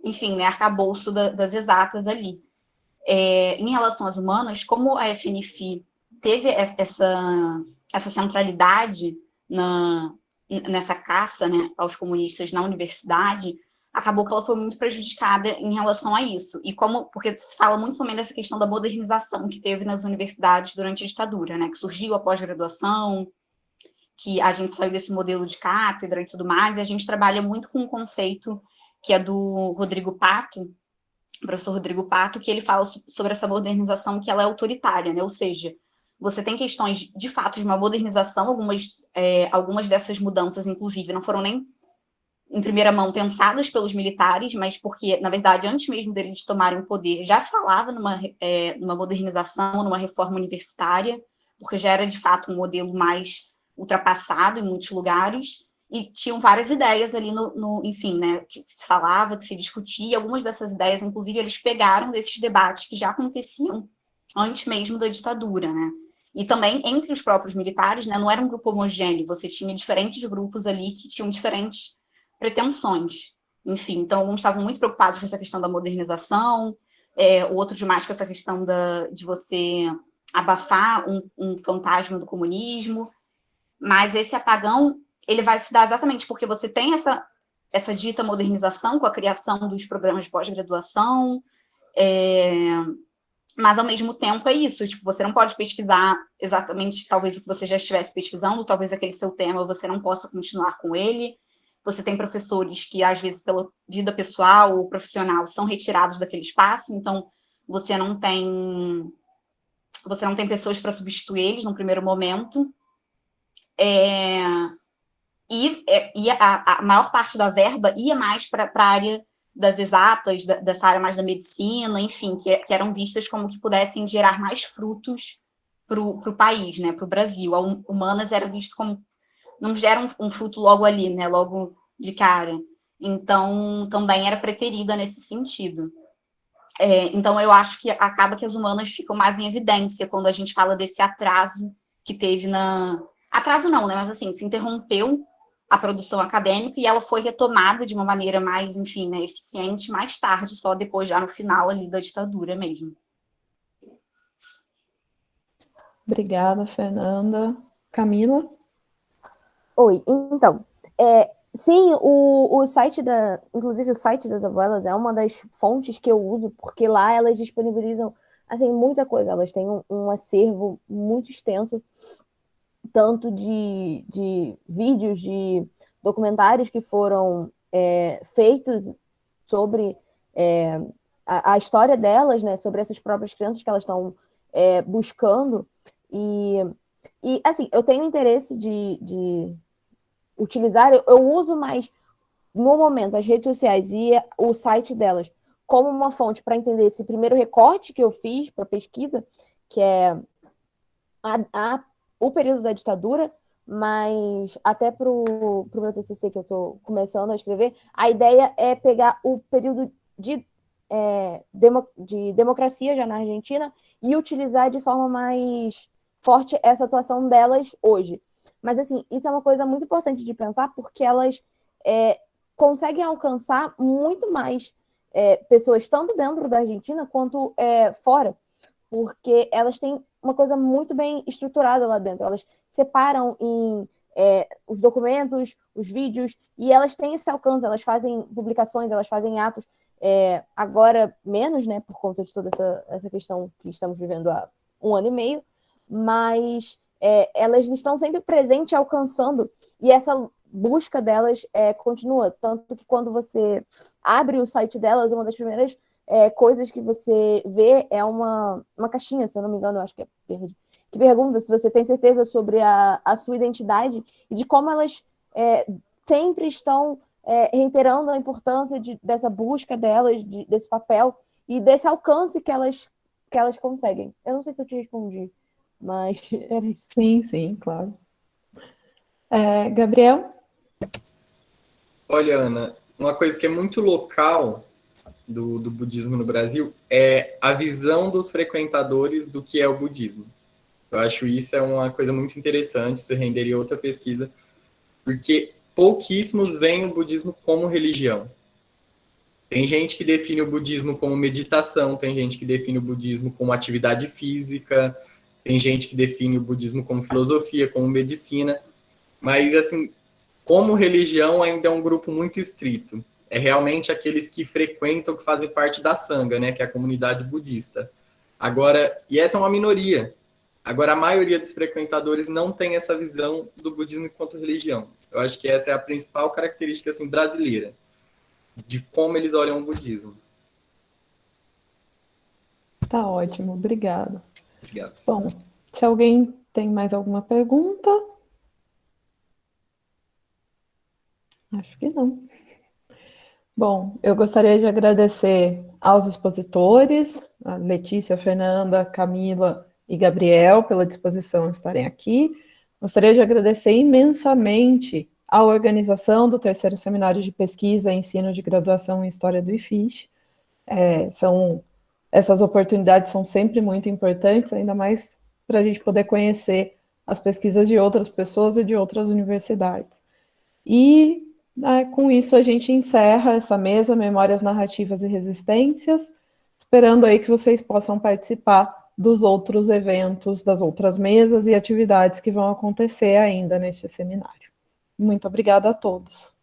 enfim, né, arcabouço das exatas ali. Em relação às humanas, como a FNF teve essa centralidade nessa caça, né, aos comunistas na universidade, acabou que ela foi muito prejudicada em relação a isso. E porque se fala muito também dessa questão da modernização que teve nas universidades durante a ditadura, né, que surgiu a pós-graduação, que a gente saiu desse modelo de cátedra e tudo mais, e a gente trabalha muito com um conceito que é do Rodrigo Pato, o professor Rodrigo Pato, que ele fala sobre essa modernização que ela é autoritária, né? Ou seja, você tem questões, de fato, de uma modernização, algumas dessas mudanças, inclusive, não foram nem em primeira mão pensadas pelos militares, mas porque, na verdade, antes mesmo deles tomarem o poder, já se falava numa modernização, numa reforma universitária, porque já era, de fato, um modelo mais ultrapassado em muitos lugares. e tinham várias ideias ali enfim, né, que se falava, que se discutia, e algumas dessas ideias, inclusive, eles pegaram desses debates que já aconteciam antes mesmo da ditadura, né? E também entre os próprios militares, né, não era um grupo homogêneo, você tinha diferentes grupos ali que tinham diferentes pretensões. Enfim, então alguns estavam muito preocupados com essa questão da modernização, outros mais com essa questão de você abafar um fantasma do comunismo, mas esse apagão, ele vai se dar exatamente porque você tem essa dita modernização com a criação dos programas de pós-graduação, mas ao mesmo tempo é isso, tipo, você não pode pesquisar exatamente talvez o que você já estivesse pesquisando, talvez aquele seu tema você não possa continuar com ele. Você tem professores que, às vezes, pela vida pessoal ou profissional, são retirados daquele espaço, então você não tem pessoas para substituir eles no primeiro momento. E a maior parte da verba ia mais para a área das exatas, dessa área mais da medicina, enfim, que eram vistas como que pudessem gerar mais frutos para o país, né, para o Brasil. A humanas era visto como não gera um fruto logo ali, né, logo de cara. Então, também era preterida nesse sentido. Então, eu acho que acaba que as humanas ficam mais em evidência quando a gente fala desse atraso que teve Atraso não, né, mas assim, se interrompeu a produção acadêmica e ela foi retomada de uma maneira mais, enfim, né, eficiente mais tarde, só depois, já no final ali da ditadura mesmo. Obrigada, Fernanda. Camila? Oi, então, sim, o site inclusive o site das abuelas é uma das fontes que eu uso, porque lá elas disponibilizam, assim, muita coisa, elas têm um acervo muito extenso, tanto de vídeos, de documentários que foram feitos sobre a história delas, né, sobre essas próprias crianças que elas estão buscando, e assim, eu tenho interesse de utilizar, eu uso mais, no momento, as redes sociais e o site delas como uma fonte para entender esse primeiro recorte que eu fiz para pesquisa, que é o período da ditadura, mas até para o meu TCC que eu estou começando a escrever, a ideia é pegar o período de democracia já na Argentina e utilizar de forma mais forte essa atuação delas hoje. Mas, assim, isso é uma coisa muito importante de pensar, porque elas conseguem alcançar muito mais pessoas, tanto dentro da Argentina quanto fora, porque elas têm uma coisa muito bem estruturada lá dentro. Elas separam em os documentos, os vídeos, e elas têm esse alcance, elas fazem publicações, elas fazem atos, agora menos, né, por conta de toda essa questão que estamos vivendo há 1 ano e meio, mas elas estão sempre presentes, alcançando, e essa busca delas continua, tanto que quando você abre o site delas, uma das primeiras coisas que você vê é uma caixinha, se eu não me engano, eu acho que é verde, que pergunta se você tem certeza sobre a sua identidade e de como elas sempre estão reiterando a importância dessa busca delas, desse papel e desse alcance que elas conseguem. Eu não sei se eu te respondi, mas era isso. Sim, claro. Gabriel? Olha, Ana, uma coisa que é muito local do budismo no Brasil é a visão dos frequentadores do que é o budismo. Eu acho isso uma coisa muito interessante, isso renderia outra pesquisa, porque pouquíssimos veem o budismo como religião. Tem gente que define o budismo como meditação, tem gente que define o budismo como atividade física, tem gente que define o budismo como filosofia, como medicina, mas, assim, como religião ainda é um grupo muito estrito. É realmente aqueles que frequentam, que fazem parte da Sangha, né, que é a comunidade budista. Agora, e essa é uma minoria. Agora, a maioria dos frequentadores não tem essa visão do budismo enquanto religião. Eu acho que essa é a principal característica, assim, brasileira, de como eles olham o budismo. Tá ótimo, obrigada. Obrigado. Bom, se alguém tem mais alguma pergunta? Acho que não. Bom, eu gostaria de agradecer aos expositores, a Letícia, Fernanda, Camila e Gabriel, pela disposição de estarem aqui. Gostaria de agradecer imensamente a organização do terceiro seminário de pesquisa e ensino de graduação em História do IFISH. Essas oportunidades são sempre muito importantes, ainda mais para a gente poder conhecer as pesquisas de outras pessoas e de outras universidades. E com isso a gente encerra essa mesa Memórias Narrativas e Resistências, esperando aí que vocês possam participar dos outros eventos, das outras mesas e atividades que vão acontecer ainda neste seminário. Muito obrigada a todos.